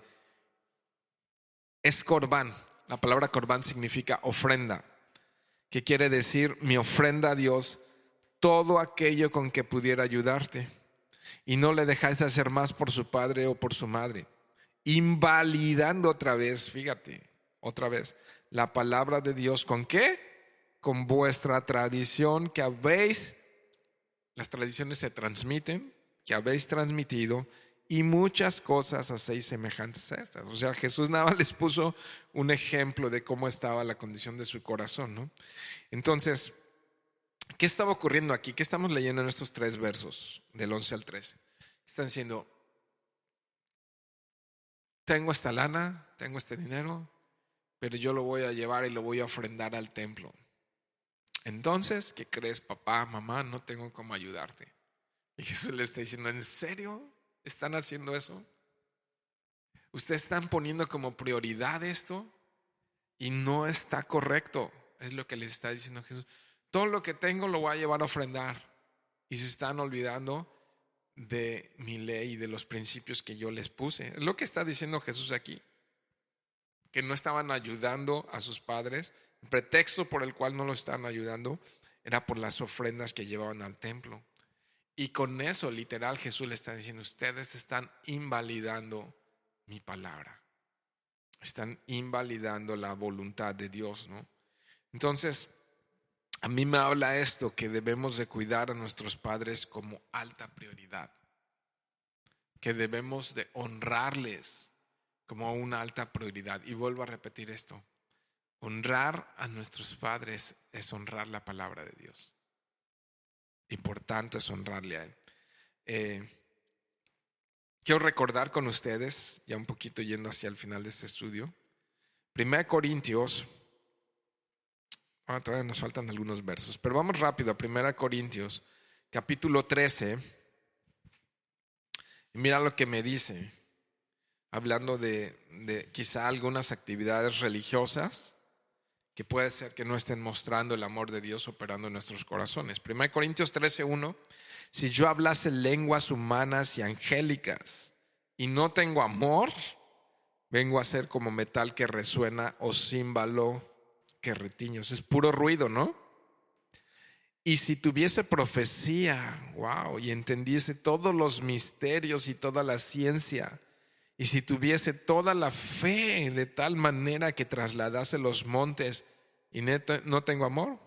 es corbán. La palabra corbán significa ofrenda, que quiere decir mi ofrenda a Dios, todo aquello con que pudiera ayudarte. Y no le dejáis hacer más por su padre o por su madre, invalidando otra vez, fíjate, otra vez, la palabra de Dios. ¿Con qué? Con vuestra tradición que habéis, las tradiciones se transmiten, que habéis transmitido, y muchas cosas hacéis semejantes a estas. O sea, Jesús nada más les puso un ejemplo de cómo estaba la condición de su corazón, ¿no? Entonces, ¿qué estaba ocurriendo aquí? ¿Qué estamos leyendo en estos 3 versos, del 11 al 13? Están diciendo, tengo esta lana, tengo este dinero, pero yo lo voy a llevar y lo voy a ofrendar al templo. Entonces, ¿qué crees, papá, mamá? No tengo cómo ayudarte. Y Jesús le está diciendo, ¿en serio están haciendo eso? ¿Ustedes están poniendo como prioridad esto? Y no está correcto. Es lo que les está diciendo Jesús. Todo lo que tengo lo voy a llevar a ofrendar. Y se están olvidando de mi ley y de los principios que yo les puse. Es lo que está diciendo Jesús aquí. Que no estaban ayudando a sus padres. El pretexto por el cual no lo estaban ayudando era por las ofrendas que llevaban al templo. Y con eso, literal, Jesús le está diciendo, ustedes están invalidando mi palabra. Están invalidando la voluntad de Dios, ¿no? Entonces, a mí me habla esto, que debemos de cuidar a nuestros padres como alta prioridad, que debemos de honrarles como una alta prioridad. Y vuelvo a repetir esto, honrar a nuestros padres es honrar la palabra de Dios y por tanto es honrarle a Él. Quiero recordar con ustedes, ya un poquito yendo hacia el final de este estudio, 1 Corintios. Todavía nos faltan algunos versos, pero vamos rápido a 1 Corintios, capítulo 13. Y mira lo que me dice, hablando de quizá algunas actividades religiosas que puede ser que no estén mostrando el amor de Dios operando en nuestros corazones. 1 Corintios 13:1, si yo hablase lenguas humanas y angélicas y no tengo amor, vengo a ser como metal que resuena o címbalo que retiños. Es puro ruido, ¿no? Y si tuviese profecía, wow, y entendiese todos los misterios y toda la ciencia, y si tuviese toda la fe de tal manera que trasladase los montes y no tengo amor,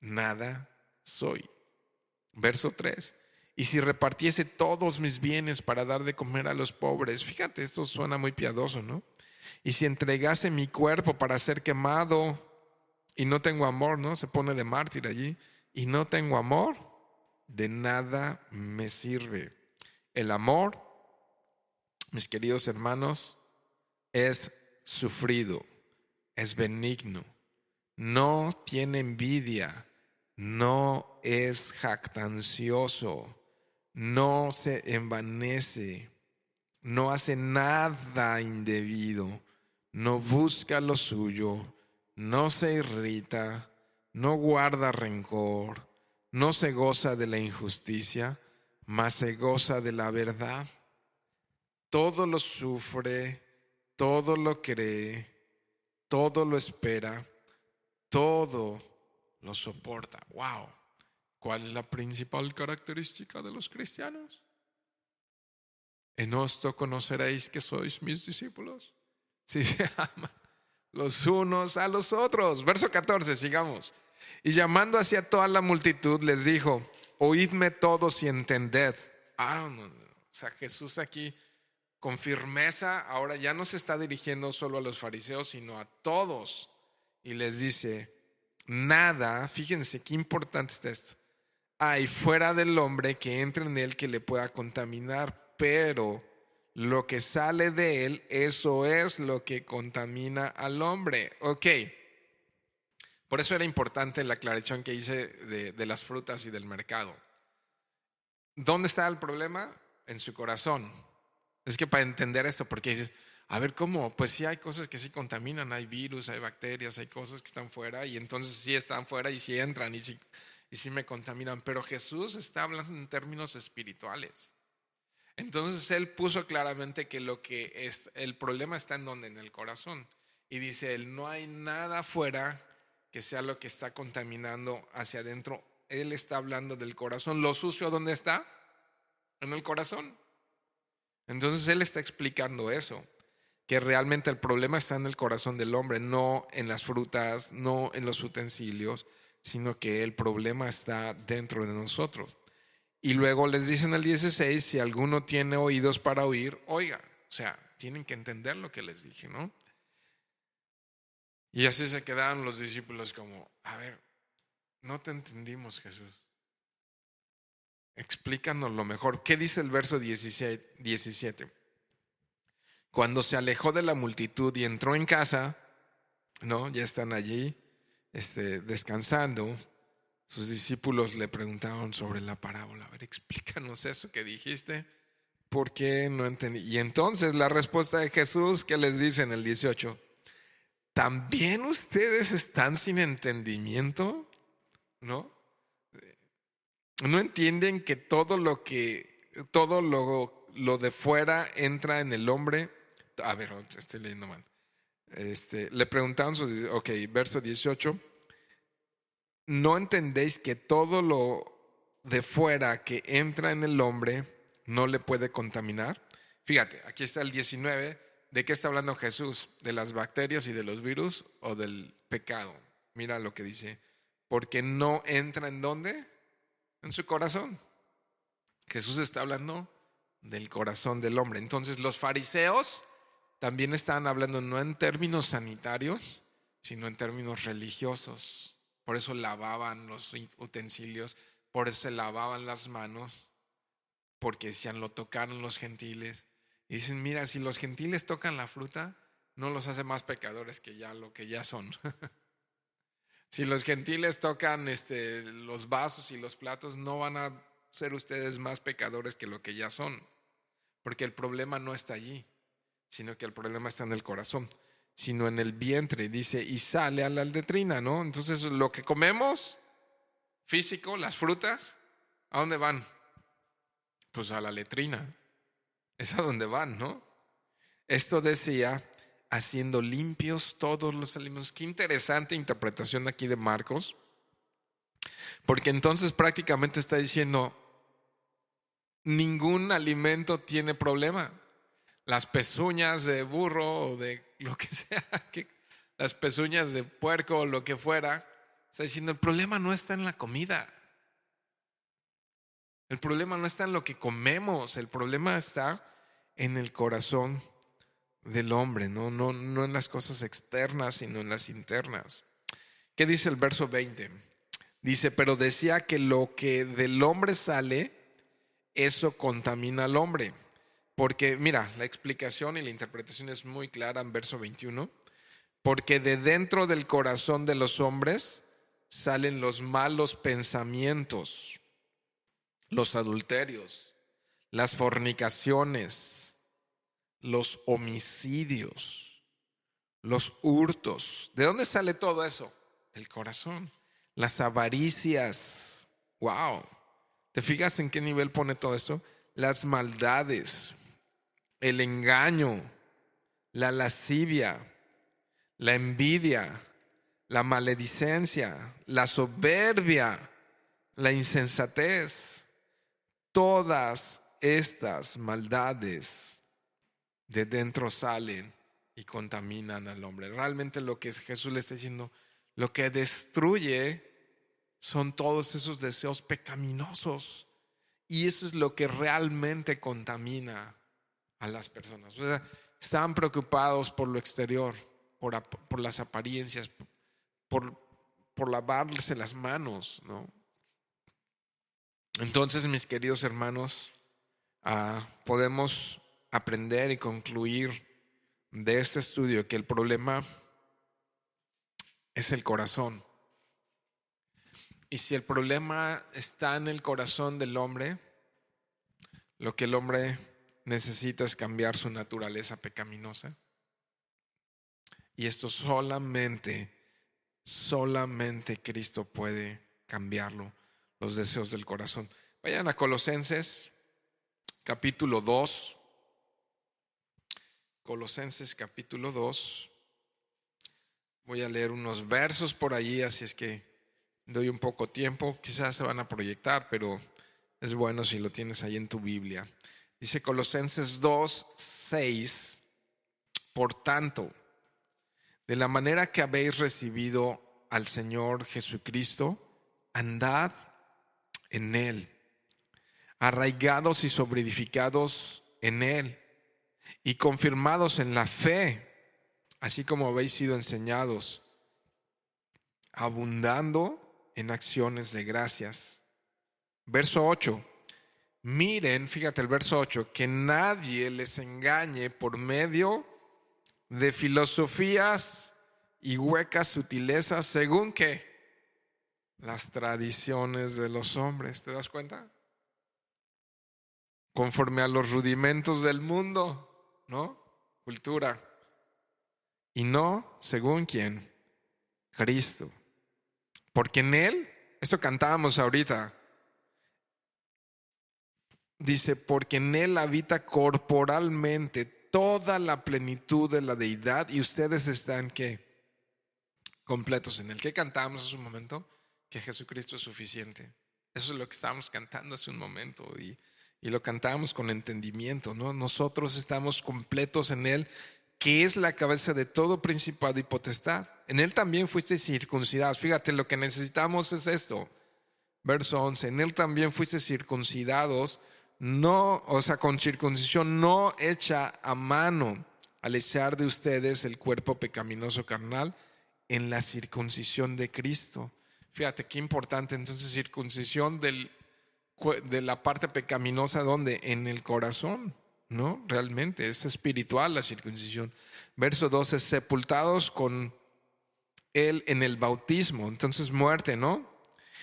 nada soy. Verso 3. Y si repartiese todos mis bienes para dar de comer a los pobres, fíjate, esto suena muy piadoso, ¿no? Y si entregase mi cuerpo para ser quemado y no tengo amor, ¿no? Se pone de mártir allí. Y no tengo amor, de nada me sirve. El amor, mis queridos hermanos, es sufrido, es benigno, no tiene envidia, no es jactancioso, no se envanece, no hace nada indebido, no busca lo suyo, no se irrita, no guarda rencor, no se goza de la injusticia, mas se goza de la verdad. Todo lo sufre, todo lo cree, todo lo espera, todo lo soporta. Wow. ¿Cuál es la principal característica de los cristianos? En esto conoceréis que sois mis discípulos, si se aman los unos a los otros. Verso 14, sigamos. Y llamando hacia toda la multitud les dijo, oídme todos y entended. O sea, Jesús aquí con firmeza ahora ya no se está dirigiendo solo a los fariseos, sino a todos. Y les dice, nada, fíjense qué importante está esto, hay fuera del hombre que entre en él que le pueda contaminar, pero lo que sale de él, eso es lo que contamina al hombre. Ok, por eso era importante la aclaración que hice de las frutas y del mercado. ¿Dónde está el problema? En su corazón. Es que para entender esto, porque dices, a ver, ¿cómo? Pues sí hay cosas que sí contaminan, hay virus, hay bacterias, hay cosas que están fuera y entonces sí están fuera y sí entran y sí me contaminan. Pero Jesús está hablando en términos espirituales. Entonces Él puso claramente que lo que es, el problema está en donde, en el corazón. Y dice Él, no hay nada afuera que sea lo que está contaminando hacia adentro. Él está hablando del corazón. ¿Lo sucio dónde está? En el corazón. Entonces Él está explicando eso, que realmente el problema está en el corazón del hombre, no en las frutas, no en los utensilios, sino que el problema está dentro de nosotros. Y luego les dice en el 16, si alguno tiene oídos para oír, oiga. O sea, tienen que entender lo que les dije, ¿no? Y así se quedaron los discípulos como, a ver, no te entendimos, Jesús. Explícanos lo mejor. ¿Qué dice el verso 17? Cuando se alejó de la multitud y entró en casa, ¿no? Ya están allí descansando. Sus discípulos le preguntaron sobre la parábola. A ver, explícanos eso que dijiste. ¿Por qué no entendí? Y entonces la respuesta de Jesús, ¿qué les dice en el 18? ¿También ustedes están sin entendimiento? ¿No? ¿No entienden que todo lo de fuera entra en el hombre? A ver, estoy leyendo mal. Le preguntaron, ok, verso 18. ¿No entendéis que todo lo de fuera que entra en el hombre no le puede contaminar? Fíjate, aquí está el 19. ¿De qué está hablando Jesús? ¿De las bacterias y de los virus o del pecado? Mira lo que dice. Porque no entra en ¿dónde? En su corazón. Jesús está hablando del corazón del hombre. Entonces los fariseos también estaban hablando no en términos sanitarios, sino en términos religiosos. Por eso lavaban los utensilios, por eso se lavaban las manos, porque decían lo tocaron los gentiles. Y dicen, mira, si los gentiles tocan la fruta, no los hace más pecadores que ya lo que ya son. Si los gentiles tocan los vasos y los platos, no van a ser ustedes más pecadores que lo que ya son. Porque el problema no está allí, sino que el problema está en el corazón, sino en el vientre, dice, y sale a la letrina, ¿no? Entonces lo que comemos, físico, las frutas, ¿a dónde van? Pues a la letrina, es a donde van, ¿no? Esto decía, haciendo limpios todos los alimentos. Qué interesante interpretación aquí de Marcos, porque entonces prácticamente está diciendo, ningún alimento tiene problema. Las pezuñas de burro o de lo que sea, las pezuñas de puerco o lo que fuera, está diciendo, el problema no está en la comida. El problema no está en lo que comemos, el problema está en el corazón del hombre, no en las cosas externas, sino en las internas. ¿Qué dice el verso 20? Dice, pero decía que lo que del hombre sale, eso contamina al hombre. Porque mira, la explicación y la interpretación es muy clara en verso 21. Porque de dentro del corazón de los hombres salen los malos pensamientos, los adulterios, las fornicaciones, los homicidios, los hurtos. ¿De dónde sale todo eso? Del corazón. Las avaricias. Wow. ¿Te fijas en qué nivel pone todo esto? Las maldades, el engaño, la lascivia, la envidia, la maledicencia, la soberbia, la insensatez. Todas estas maldades de dentro salen y contaminan al hombre. Realmente lo que Jesús le está diciendo, lo que destruye son todos esos deseos pecaminosos. Y eso es lo que realmente contamina a las personas. O sea, están preocupados por lo exterior, por las apariencias, por por lavarse las manos, ¿no? Entonces, mis queridos hermanos, podemos aprender y concluir de este estudio que el problema es el corazón. Y si el problema está en el corazón del hombre, lo que el hombre necesita es cambiar su naturaleza pecaminosa. Y esto solamente Cristo puede cambiarlo, los deseos del corazón. Vayan a Colosenses capítulo 2. Colosenses capítulo 2. Voy a leer unos versos por allí, así es que doy un poco tiempo. Quizás se van a proyectar, pero es bueno si lo tienes ahí en tu Biblia. Dice Colosenses 2, 6. Por tanto, de la manera que habéis recibido al Señor Jesucristo, andad en Él, arraigados y sobreedificados en Él, y confirmados en la fe, así como habéis sido enseñados, abundando en acciones de gracias. Verso 8. Miren, fíjate el verso 8, que nadie les engañe por medio de filosofías y huecas sutilezas, según que las tradiciones de los hombres. ¿Te das cuenta? Conforme a los rudimentos del mundo, ¿no? Cultura. Y no según quién, Cristo. Porque en Él, esto cantábamos ahorita, dice, porque en Él habita corporalmente toda la plenitud de la deidad, y ustedes están, ¿qué? Completos en Él. ¿Qué cantábamos hace un momento? Que Jesucristo es suficiente. Eso es lo que estábamos cantando hace un momento, y lo cantábamos con entendimiento, ¿no? Nosotros estamos completos en Él, que es la cabeza de todo principado y potestad. En Él también fuisteis circuncidados. Fíjate, lo que necesitamos es esto. Verso 11. En Él también fuisteis circuncidados, no, o sea, con circuncisión no hecha a mano, al echar de ustedes el cuerpo pecaminoso carnal en la circuncisión de Cristo. Fíjate qué importante. Entonces, circuncisión de la parte pecaminosa, ¿dónde? En el corazón, ¿no? Realmente es espiritual la circuncisión. Verso 12, sepultados con Él en el bautismo, entonces muerte, ¿no?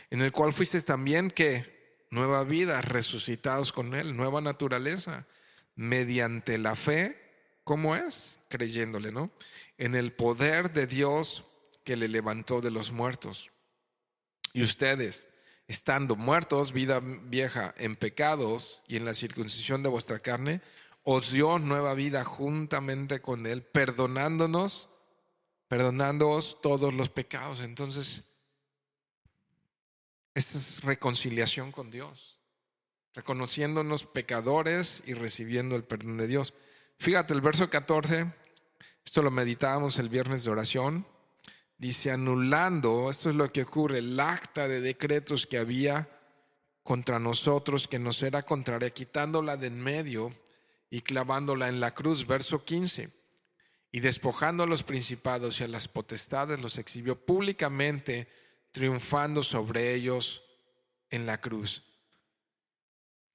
En el cual fuisteis también, ¿qué? Nueva vida, resucitados con Él, nueva naturaleza, mediante la fe. ¿Cómo es? Creyéndole, ¿no? En el poder de Dios que le levantó de los muertos. Y ustedes, estando muertos, vida vieja, en pecados y en la circuncisión de vuestra carne, os dio nueva vida juntamente con Él, perdonándoos todos los pecados. Entonces, esta es reconciliación con Dios, reconociéndonos pecadores y recibiendo el perdón de Dios. Fíjate el verso 14, esto lo meditábamos el viernes de oración. Dice, anulando, esto es lo que ocurre, el acta de decretos que había contra nosotros, que nos era contraria, quitándola de en medio y clavándola en la cruz. Verso 15. Y despojando a los principados y a las potestades, los exhibió públicamente, triunfando sobre ellos en la cruz.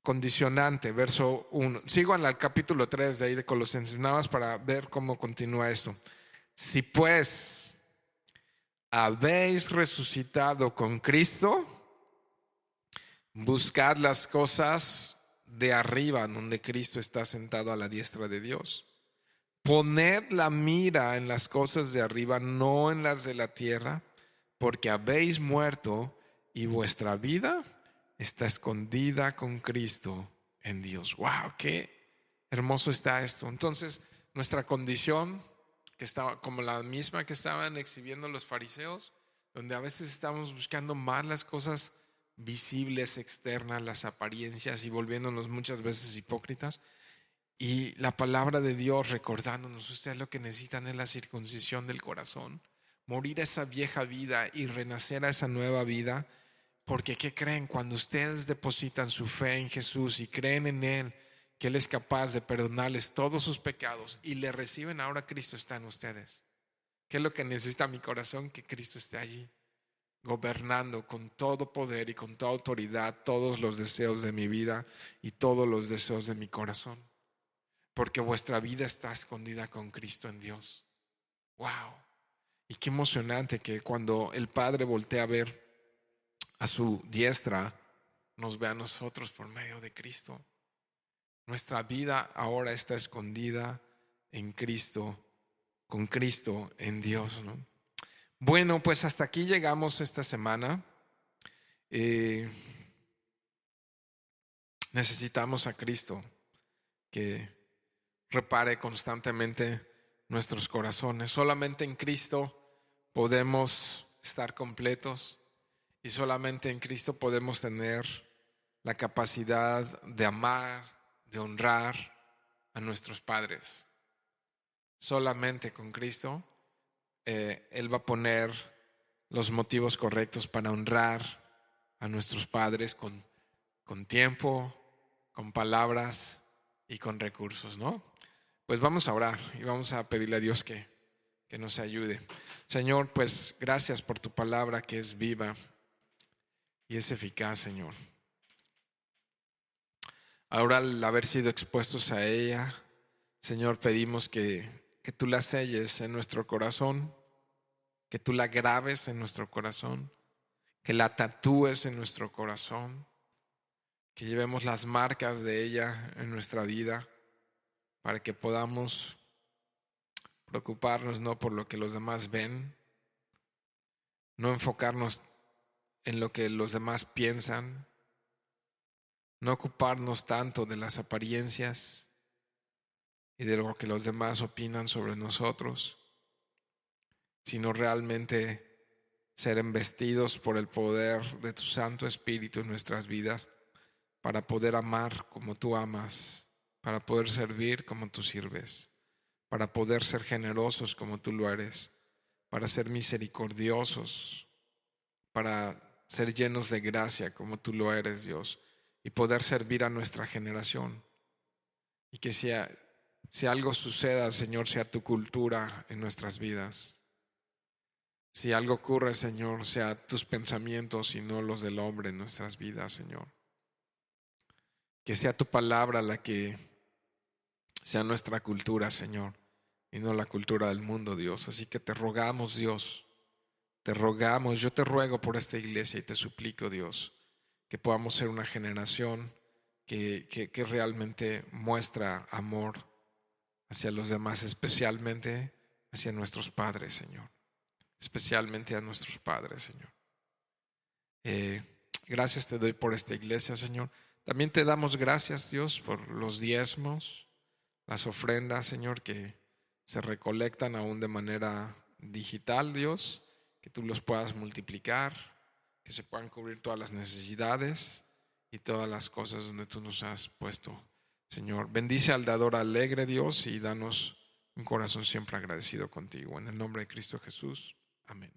Condicionante, verso 1. Sigo en el capítulo 3 de ahí de Colosenses, nada más para ver cómo continúa esto. Si pues habéis resucitado con Cristo, buscad las cosas de arriba, donde Cristo está sentado a la diestra de Dios. Poned la mira en las cosas de arriba, no en las de la tierra, porque habéis muerto y vuestra vida está escondida con Cristo en Dios. ¡Wow! ¡Qué hermoso está esto! Entonces, nuestra condición, que estaba como la misma que estaban exhibiendo los fariseos, donde a veces estamos buscando más las cosas visibles, externas, las apariencias, y volviéndonos muchas veces hipócritas. Y la palabra de Dios recordándonos, ustedes lo que necesitan es la circuncisión del corazón, morir a esa vieja vida y renacer a esa nueva vida. Porque ¿qué creen? Cuando ustedes depositan su fe en Jesús y creen en Él, que Él es capaz de perdonarles todos sus pecados y le reciben, ahora Cristo está en ustedes. ¿Qué es lo que necesita mi corazón? Que Cristo esté allí. gobernando con todo poder y con toda autoridad todos los deseos de mi vida y todos los deseos de mi corazón. Porque vuestra vida está escondida con Cristo en Dios. ¡Wow! Y qué emocionante que cuando el Padre voltea a ver a su diestra, nos ve a nosotros por medio de Cristo. Nuestra vida ahora está escondida en Cristo, con Cristo en Dios, ¿no? Bueno, pues hasta aquí llegamos esta semana. Necesitamos a Cristo que repare constantemente nuestros corazones. Solamente en Cristo podemos estar completos y solamente en Cristo podemos tener la capacidad de amar, de honrar a nuestros padres. Solamente con Cristo Él va a poner los motivos correctos para honrar a nuestros padres con tiempo, con palabras y con recursos, ¿no? Pues vamos a orar y vamos a pedirle a Dios que nos ayude. Señor, pues gracias por tu palabra que es viva y es eficaz, Señor. Ahora, al haber sido expuestos a ella, Señor, pedimos que tú la selles en nuestro corazón, que tú la grabes en nuestro corazón, que la tatúes en nuestro corazón, que llevemos las marcas de ella en nuestra vida para que podamos preocuparnos no por lo que los demás ven, no enfocarnos en lo que los demás piensan, no ocuparnos tanto de las apariencias y de lo que los demás opinan sobre nosotros, sino realmente ser embestidos por el poder de tu Santo Espíritu en nuestras vidas para poder amar como tú amas, para poder servir como tú sirves, para poder ser generosos como tú lo eres, para ser misericordiosos, para ser llenos de gracia como tú lo eres, Dios, y poder servir a nuestra generación. Y que si algo suceda, Señor, sea tu cultura en nuestras vidas. Si algo ocurre, Señor, sea tus pensamientos y no los del hombre en nuestras vidas, Señor. Que sea tu palabra la que sea nuestra cultura, Señor, y no la cultura del mundo, Dios. Así que te rogamos, Dios, te rogamos, yo te ruego por esta iglesia y te suplico, Dios, que podamos ser una generación que realmente muestra amor hacia los demás, especialmente hacia nuestros padres, Señor. Especialmente a nuestros padres, Señor. Gracias te doy por esta iglesia, Señor. También te damos gracias, Dios, por los diezmos, las ofrendas, Señor, que se recolectan aún de manera digital, Dios, que tú los puedas multiplicar, que se puedan cubrir todas las necesidades y todas las cosas donde tú nos has puesto, Señor. Bendice al dador alegre, Dios, y danos un corazón siempre agradecido contigo. En el nombre de Cristo Jesús. Amén.